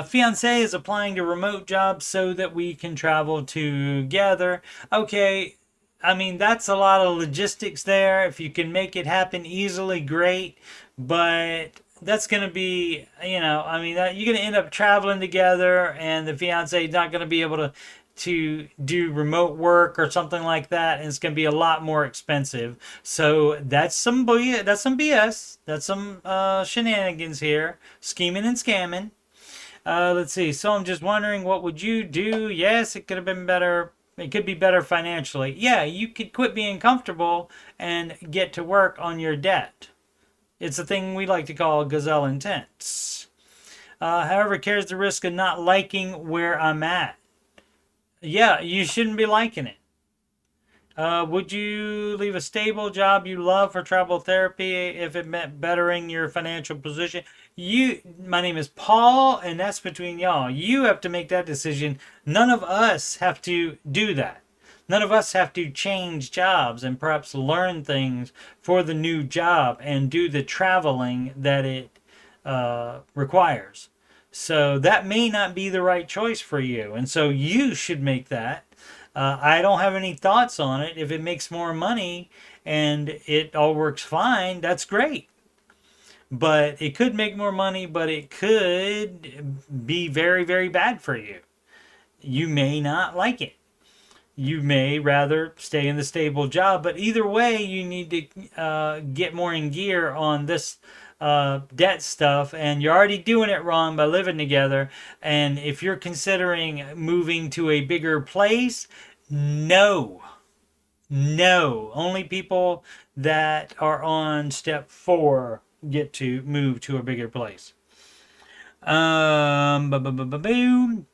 Fiance is applying to remote jobs so that we can travel together. Okay, I mean, that's a lot of logistics there. If you can make it happen easily, great. But that's going to be, you're going to end up traveling together, and the fiance is not going to be able to do remote work or something like that, and it's going to be a lot more expensive. So that's some BS. That's some shenanigans here, scheming and scamming. Let's see. So I'm just wondering, what would you do? Yes, it could have been better. It could be better financially. Yeah, you could quit being comfortable and get to work on your debt. It's a thing we like to call gazelle intense. However, carries the risk of not liking where I'm at. Yeah, you shouldn't be liking it. Would you leave a stable job you love for travel therapy if it meant bettering your financial position? My name is Paul, and that's between y'all. You have to make that decision. None of us have to do that. None of us have to change jobs and perhaps learn things for the new job and do the traveling that it requires. So that may not be the right choice for you. And so you should make that. I don't have any thoughts on it. If it makes more money and it all works fine, that's great. But it could make more money, but it could be very, very bad for you. You may not like it. You may rather stay in the stable job. But either way, you need to get more in gear on this debt stuff, and you're already doing it wrong by living together. And if you're considering moving to a bigger place, no, only people that are on step 4 get to move to a bigger place. Boom.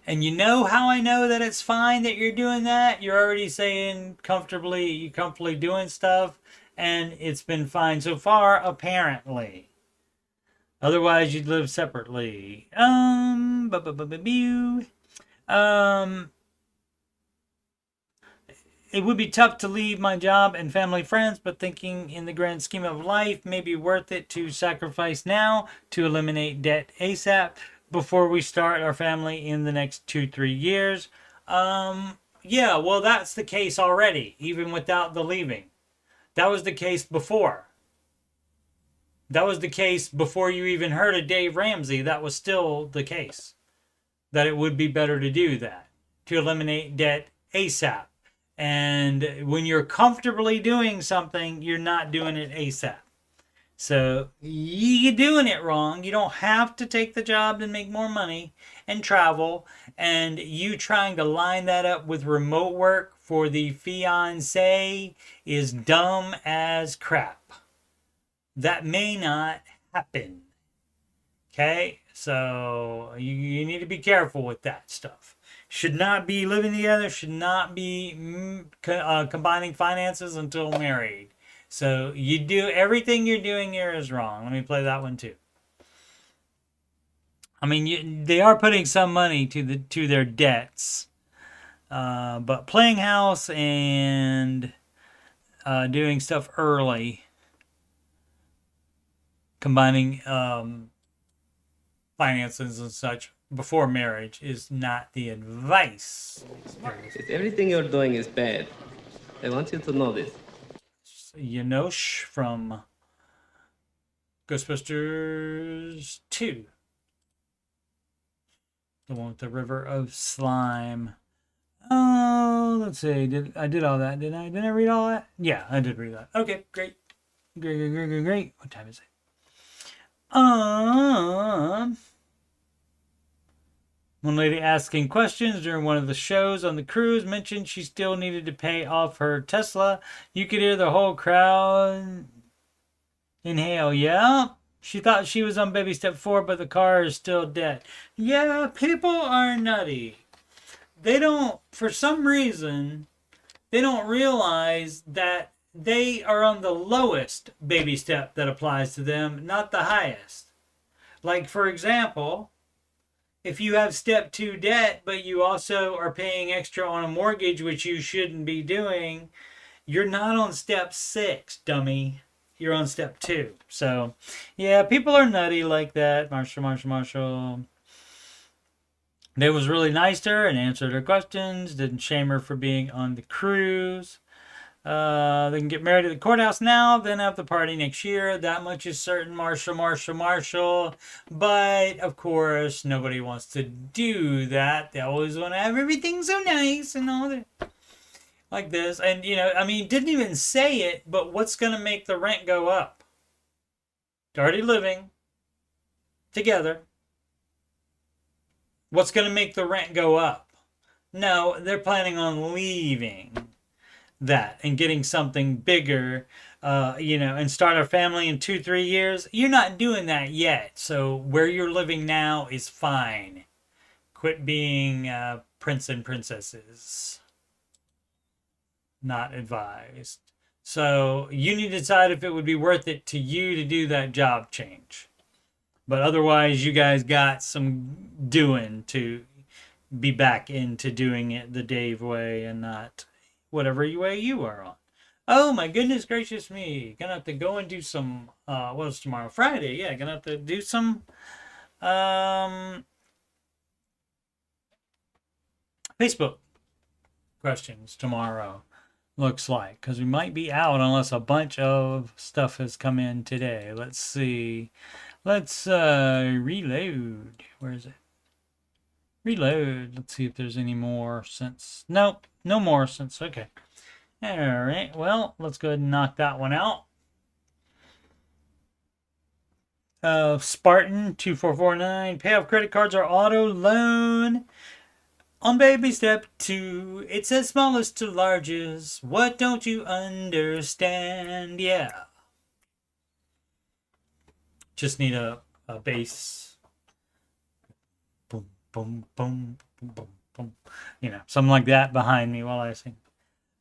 And you know how I know that it's fine that you're doing that? You're already saying you're comfortably doing stuff, and it's been fine so far, apparently. Otherwise, you'd live separately. It would be tough to leave my job and family friends, but thinking in the grand scheme of life, maybe worth it to sacrifice now to eliminate debt ASAP before we start our family in the next 2-3 years. Yeah, well, that's the case already, even without the leaving. That was the case before. That was the case before you even heard of Dave Ramsey. That was still the case. That it would be better to do that, to eliminate debt ASAP. And when you're comfortably doing something, you're not doing it ASAP. So you're doing it wrong. You don't have to take the job and make more money and travel. And you trying to line that up with remote work for the fiancé is dumb as crap. That may not happen. Okay? So you need to be careful with that stuff. Should not be living together, should not be combining finances until married. So you do everything you're doing here is wrong. Let me play that one too. I mean, they are putting some money to their debts, but playing house and doing stuff early, combining finances and such before marriage is not the advice. Everything you're doing is bad. I want you to know this. Yanosh from Ghostbusters 2. The one with the river of slime. Oh, let's see. I did all that, didn't I? Did I read all that? Yeah, I did read that. Okay, great. Great. What time is it? One lady asking questions during one of the shows on the cruise mentioned she still needed to pay off her Tesla. You could hear the whole crowd inhale. Yeah, she thought she was on baby step 4, but the car is still dead. Yeah, people are nutty. They don't, for some reason, they don't realize that they are on the lowest baby step that applies to them, not the highest. Like, for example, if you have step 2 debt, but you also are paying extra on a mortgage, which you shouldn't be doing, you're not on step 6, dummy. You're on step 2. So, yeah, people are nutty like that. Marshall. They was really nice to her and answered her questions. Didn't shame her for being on the cruise. They can get married at the courthouse now, then have the party next year. That much is certain, Marshall. But, of course, nobody wants to do that. They always want to have everything so nice and all that. Like this. And, didn't even say it, but what's going to make the rent go up? They're already living together. What's going to make the rent go up? No, they're planning on leaving that and getting something bigger, and start a family in 2-3 years. You're not doing that yet. So where you're living now is fine. Quit being prince and princesses. Not advised. So you need to decide if it would be worth it to you to do that job change. But otherwise, you guys got some doing to be back into doing it the Dave way and not whatever way you are on. Oh my goodness gracious me. Gonna have to go and do some, what is tomorrow? Friday. Yeah, gonna have to do some Facebook questions tomorrow. Looks like, because we might be out unless a bunch of stuff has come in today. Let's see. Let's reload. Where is it? Reload. Let's see if there's any more since. Nope, no more since. Okay. All right. Well, let's go ahead and knock that one out. Spartan 2449. Pay off credit cards or auto loan. On baby step 2, it says smallest to largest. What don't you understand? Yeah. Just need a bass. Boom, boom, boom, boom, boom, boom. You know, something like that behind me while I sing.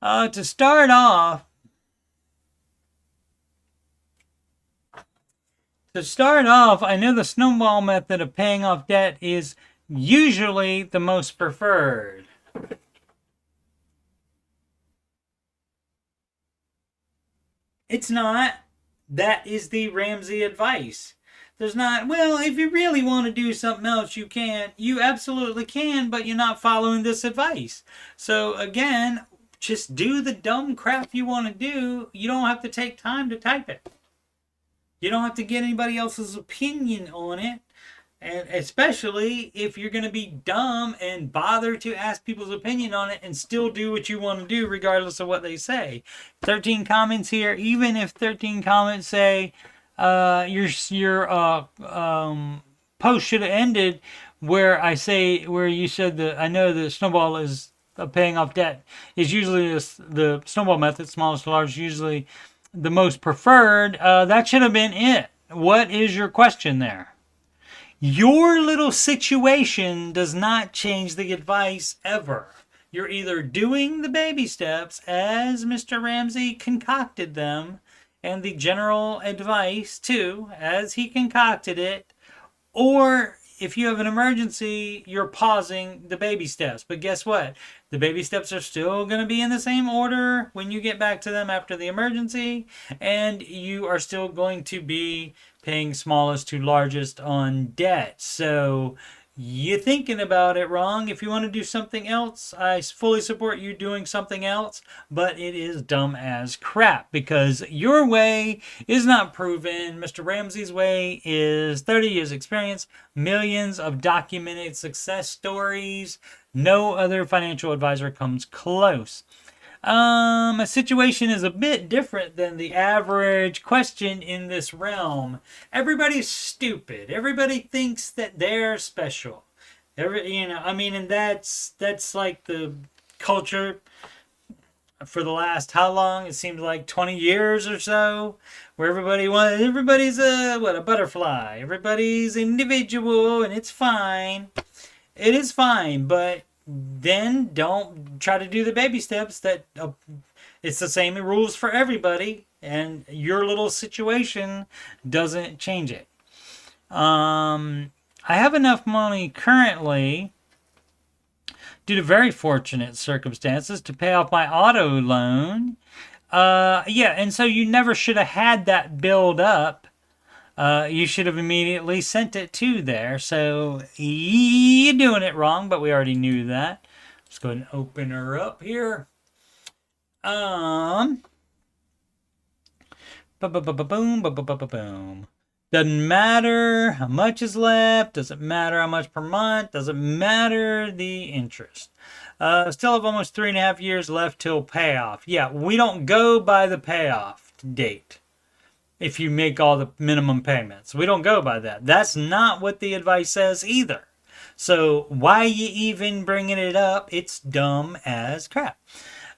To start off, I know the snowball method of paying off debt is usually the most preferred. It's not. That is the Ramsey advice. There's not, well, if you really want to do something else, you can. You absolutely can, but you're not following this advice. So again, just do the dumb crap you want to do. You don't have to take time to type it. You don't have to get anybody else's opinion on it. And especially if you're going to be dumb and bother to ask people's opinion on it and still do what you want to do regardless of what they say. 13 comments here. Even if 13 comments say your post should have ended where you said that I know the snowball is paying off debt is usually the snowball method, smallest to large, usually the most preferred. That should have been it. What is your question there? Your little situation does not change the advice ever. You're either doing the baby steps as Mr. Ramsey concocted them, and the general advice too, as he concocted it, or if you have an emergency, you're pausing the baby steps. But guess what? The baby steps are still going to be in the same order when you get back to them after the emergency, and you are still going to be paying smallest to largest on debt. So you're thinking about it wrong. If you want to do something else, I fully support you doing something else, but it is dumb as crap because your way is not proven. Mr. Ramsey's way is 30 years experience, millions of documented success stories. No other financial advisor comes close. A situation is a bit different than the average question in this realm. Everybody's stupid. Everybody thinks that they're special. And that's like the culture for the last how long? It seems like 20 years or so, where everybody's a butterfly. Everybody's individual, and it's fine. It is fine, but then don't try to do the baby steps that it's the same rules for everybody, and your little situation doesn't change it. I have enough money currently due to very fortunate circumstances to pay off my auto loan. And so you never should have had that build up. You should have immediately sent it to there. So you're doing it wrong, but we already knew that. Let's go ahead and open her up here. Boom. Doesn't matter how much is left. Doesn't matter how much per month. Doesn't matter the interest. Still have almost 3.5 years left till payoff. Yeah, we don't go by the payoff date. If you make all the minimum payments, we don't go by that. That's not what the advice says either. So why you even bringing it up? It's dumb as crap.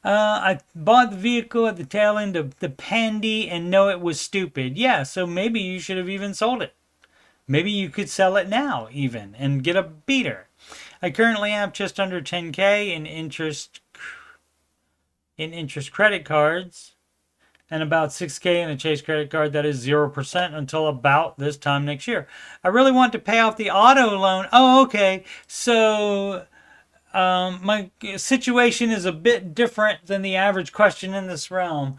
I bought the vehicle at the tail end of the pandy and know it was stupid. Yeah, so maybe you should have even sold it. Maybe you could sell it now even and get a beater. I currently have just under 10K in interest credit cards. And about 6K in a Chase credit card that is 0% until about this time next year. I really want to pay off the auto loan. Oh, okay. So my situation is a bit different than the average question in this realm.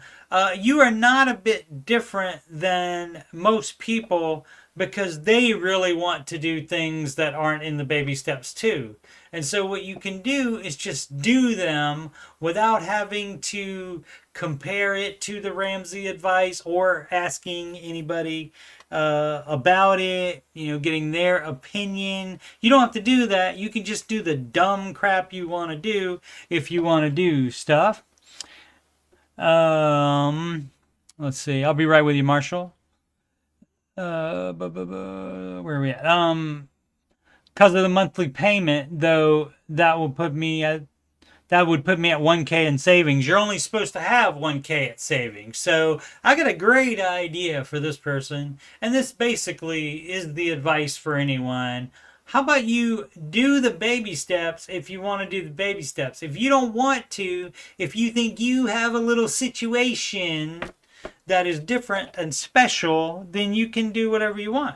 You are not a bit different than most people because they really want to do things that aren't in the baby steps too. And so what you can do is just do them without having to compare it to the Ramsey advice or asking anybody about it, getting their opinion. You don't have to do that. You can just do the dumb crap you want to do if you want to do stuff. Let's see. I'll be right with you, Marshall. Where are we at? Because of the monthly payment, though, that will put me at that would put me at 1K in savings. You're only supposed to have 1K at savings. So I got a great idea for this person. And this basically is the advice for anyone. How about you do the baby steps if you want to do the baby steps? If you don't want to, if you think you have a little situation that is different and special, then you can do whatever you want.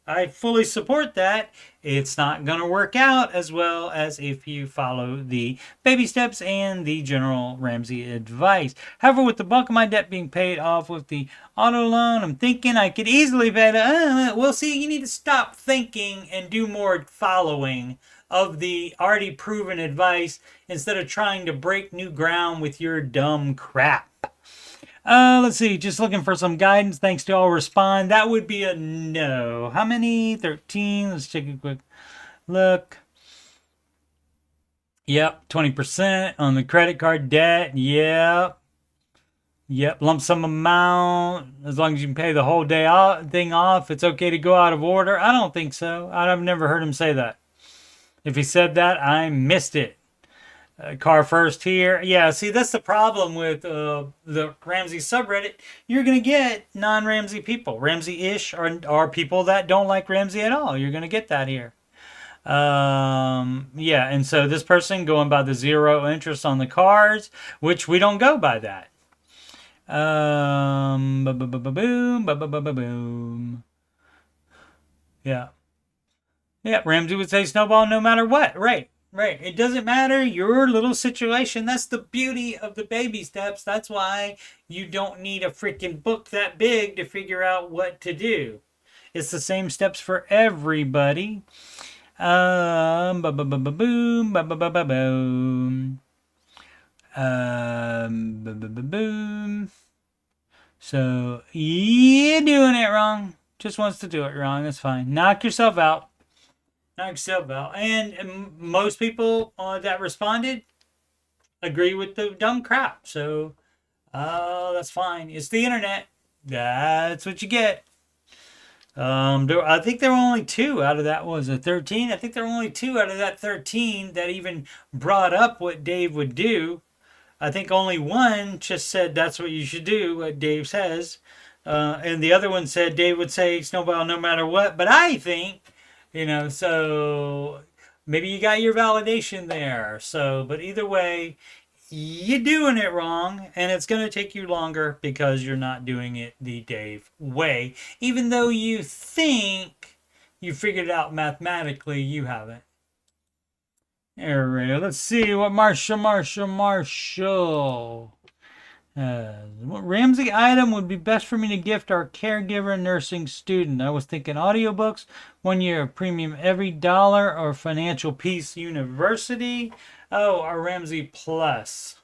I fully support that. It's not going to work out as well as if you follow the baby steps and the general Ramsey advice. However, with the bulk of my debt being paid off with the auto loan, I'm thinking I could easily pay it. Well, see, you need to stop thinking and do more following of the already proven advice instead of trying to break new ground with your dumb crap. Let's see. Just looking for some guidance. Thanks to all respond. That would be a no. How many? 13. Let's take a quick look. Yep. 20% on the credit card debt. Yep. Yep. Lump sum amount. As long as you can pay the whole thing off, it's okay to go out of order. I don't think so. I've never heard him say that. If he said that, I missed it. Car first here. Yeah, see, that's the problem with the Ramsey subreddit. You're going to get non-Ramsey people. Ramsey-ish are people that don't like Ramsey at all. You're going to get that here. Yeah, and so this person going by the 0 interest on the cars, which we don't go by that. Boom. Yeah. Yeah, Ramsey would say snowball no matter what. Right. Right. It doesn't matter your little situation. That's the beauty of the baby steps. That's why you don't need a freaking book that big to figure out what to do. It's the same steps for everybody. Boom. Boom. So you're doing it wrong. Just wants to do it wrong. That's fine. Knock yourself out. And most people that responded agree with the dumb crap. So that's fine. It's the internet. That's what you get. I think there were only 2 out of that. Was it 13? I think there were only 2 out of that 13 that even brought up what Dave would do. I think only one just said that's what you should do, what Dave says. And the other one said Dave would say snowball no matter what. But I think... so maybe you got your validation there. So, but either way, you're doing it wrong, and it's going to take you longer because you're not doing it the Dave way. Even though you think you figured it out mathematically, you haven't. All right, let's see what Marshall. What Ramsey item would be best for me to gift our caregiver nursing student? I was thinking audiobooks, 1 year of premium every dollar, or Financial Peace University. Oh, our Ramsey Plus.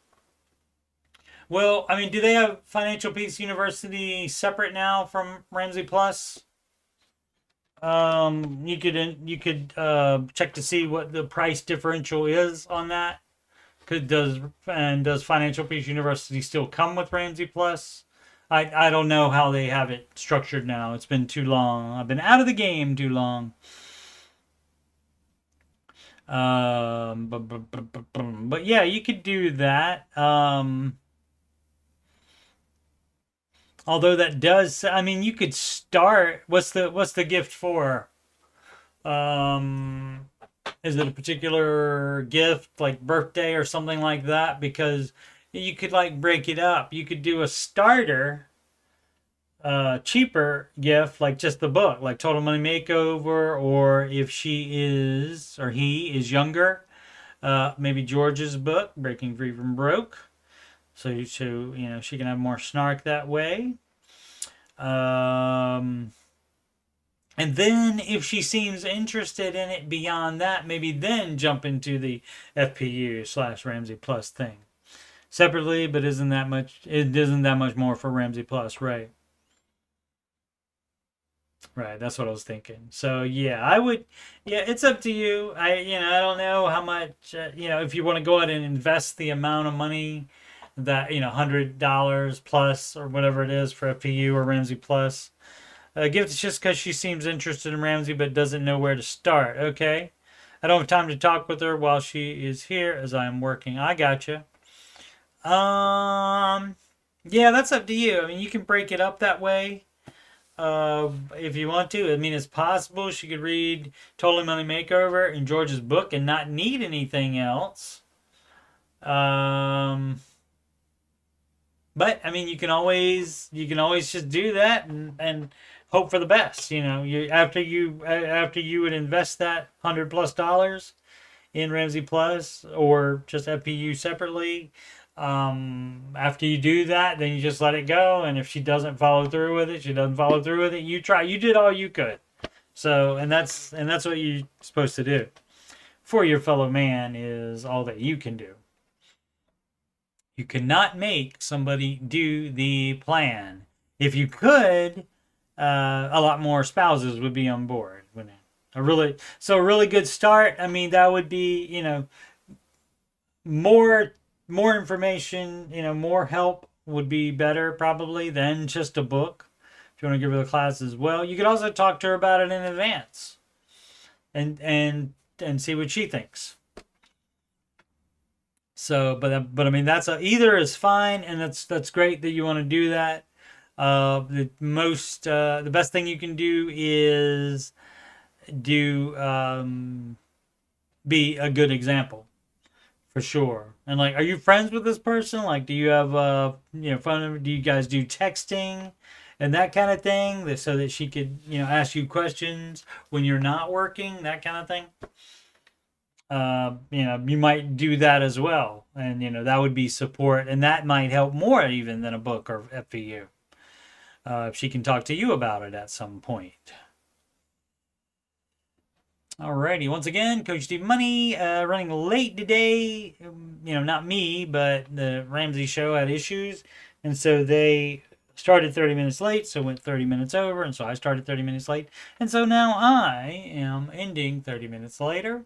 Well, I mean, do they have Financial Peace University separate now from Ramsey Plus? You could check to see what the price differential is on that. Does Financial Peace University still come with Ramsey Plus? I don't know how they have it structured now. It's been too long. I've been out of the game too long. But yeah, you could do that. Although that does, I mean, you could start. What's the gift for? Is it a particular gift, like birthday or something like that? Because you could like break it up. You could do a starter, cheaper gift, like just the book, like Total Money Makeover, or if she is or he is younger, maybe George's book, Breaking Free from Broke. So she can have more snark that way. And then if she seems interested in it beyond that, maybe then jump into the FPU/Ramsey Plus thing. Separately, but it isn't that much more for Ramsey Plus, right? Right, that's what I was thinking. So yeah, it's up to you. I don't know how much, if you want to go ahead and invest the amount of money that, $100 plus or whatever it is for FPU or Ramsey Plus. Gift is just because she seems interested in Ramsey but doesn't know where to start. Okay. I don't have time to talk with her while she is here as I am working. I gotcha. Yeah, that's up to you. I mean, you can break it up that way. If you want to. I mean, it's possible she could read Totally Money Makeover and George's book and not need anything else. But I mean, you can always just do that and hope for the best. You know, after you would invest that $100+ in Ramsey Plus or just FPU separately. After you do that, then you just let it go. And if she doesn't follow through with it, she doesn't follow through with it. You did all you could. So, and that's what you're supposed to do for your fellow man is all that you can do. You cannot make somebody do the plan. If you could, a lot more spouses would be on board. Wouldn't it? A really good start. I mean, that would be, you know, more information, you know, more help would be better probably than just a book. If you want to give her the class as well, you could also talk to her about it in advance, and see what she thinks. So, but I mean, either is fine, and that's great that you want to do that. The best thing you can do is be a good example. For sure. And like, are you friends with this person? Like, do you have phone number? Do you guys do texting and that kind of thing, so that she could, you know, ask you questions when you're not working, that kind of thing? You know, you might do that as well, and you know, that would be support, and that might help more even than a book or FPU. If she can talk to you about it at some point. Alrighty, once again, Coach Steve Money, running late today. You know, not me, but the Ramsey show had issues, and so they started 30 minutes late, so went 30 minutes over, and so I started 30 minutes late, and so now I am ending 30 minutes later,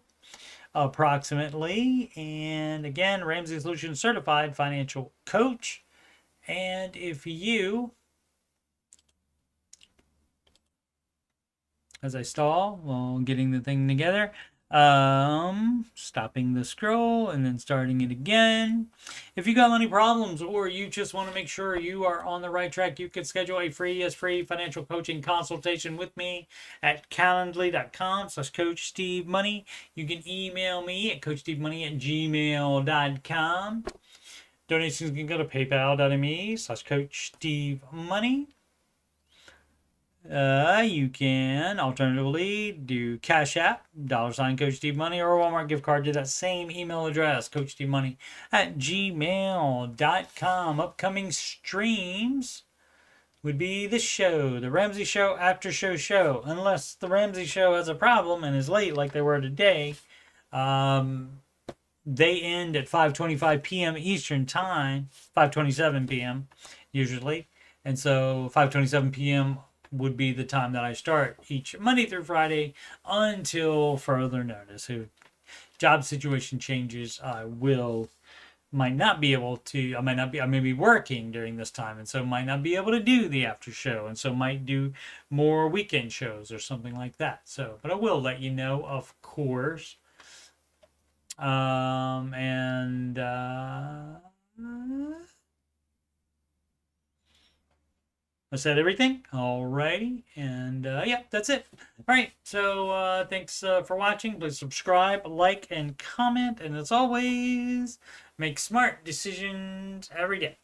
approximately. And again, Ramsey Solutions Certified Financial Coach, and if you... As I stall while getting the thing together, stopping the scroll and then starting it again. If you got any problems or you just want to make sure you are on the right track, you can schedule a free financial coaching consultation with me at calendly.com/coachstevemoney. You can email me at coachstevemoney@gmail.com. Donations can go to paypal.me/coachstevemoney. You can alternatively do CashApp, $Coach Steve Money, or a Walmart gift card to that same email address, coachstevemoney@gmail.com. Upcoming streams would be the show, the Ramsey Show Aftershow show, unless the Ramsey Show has a problem and is late like they were today. They end at 5:25 p.m. Eastern Time, 5:27 p.m. usually, and so 5:27 p.m. would be the time that I start each Monday through Friday until further notice. If job situation changes, I may be working during this time, and so might not be able to do the after show, and so might do more weekend shows or something like that. So, but I will let you know, of course. I said everything. Alrighty. And yeah, that's it. Alright. So thanks for watching. Please subscribe, like, and comment. And as always, make smart decisions every day.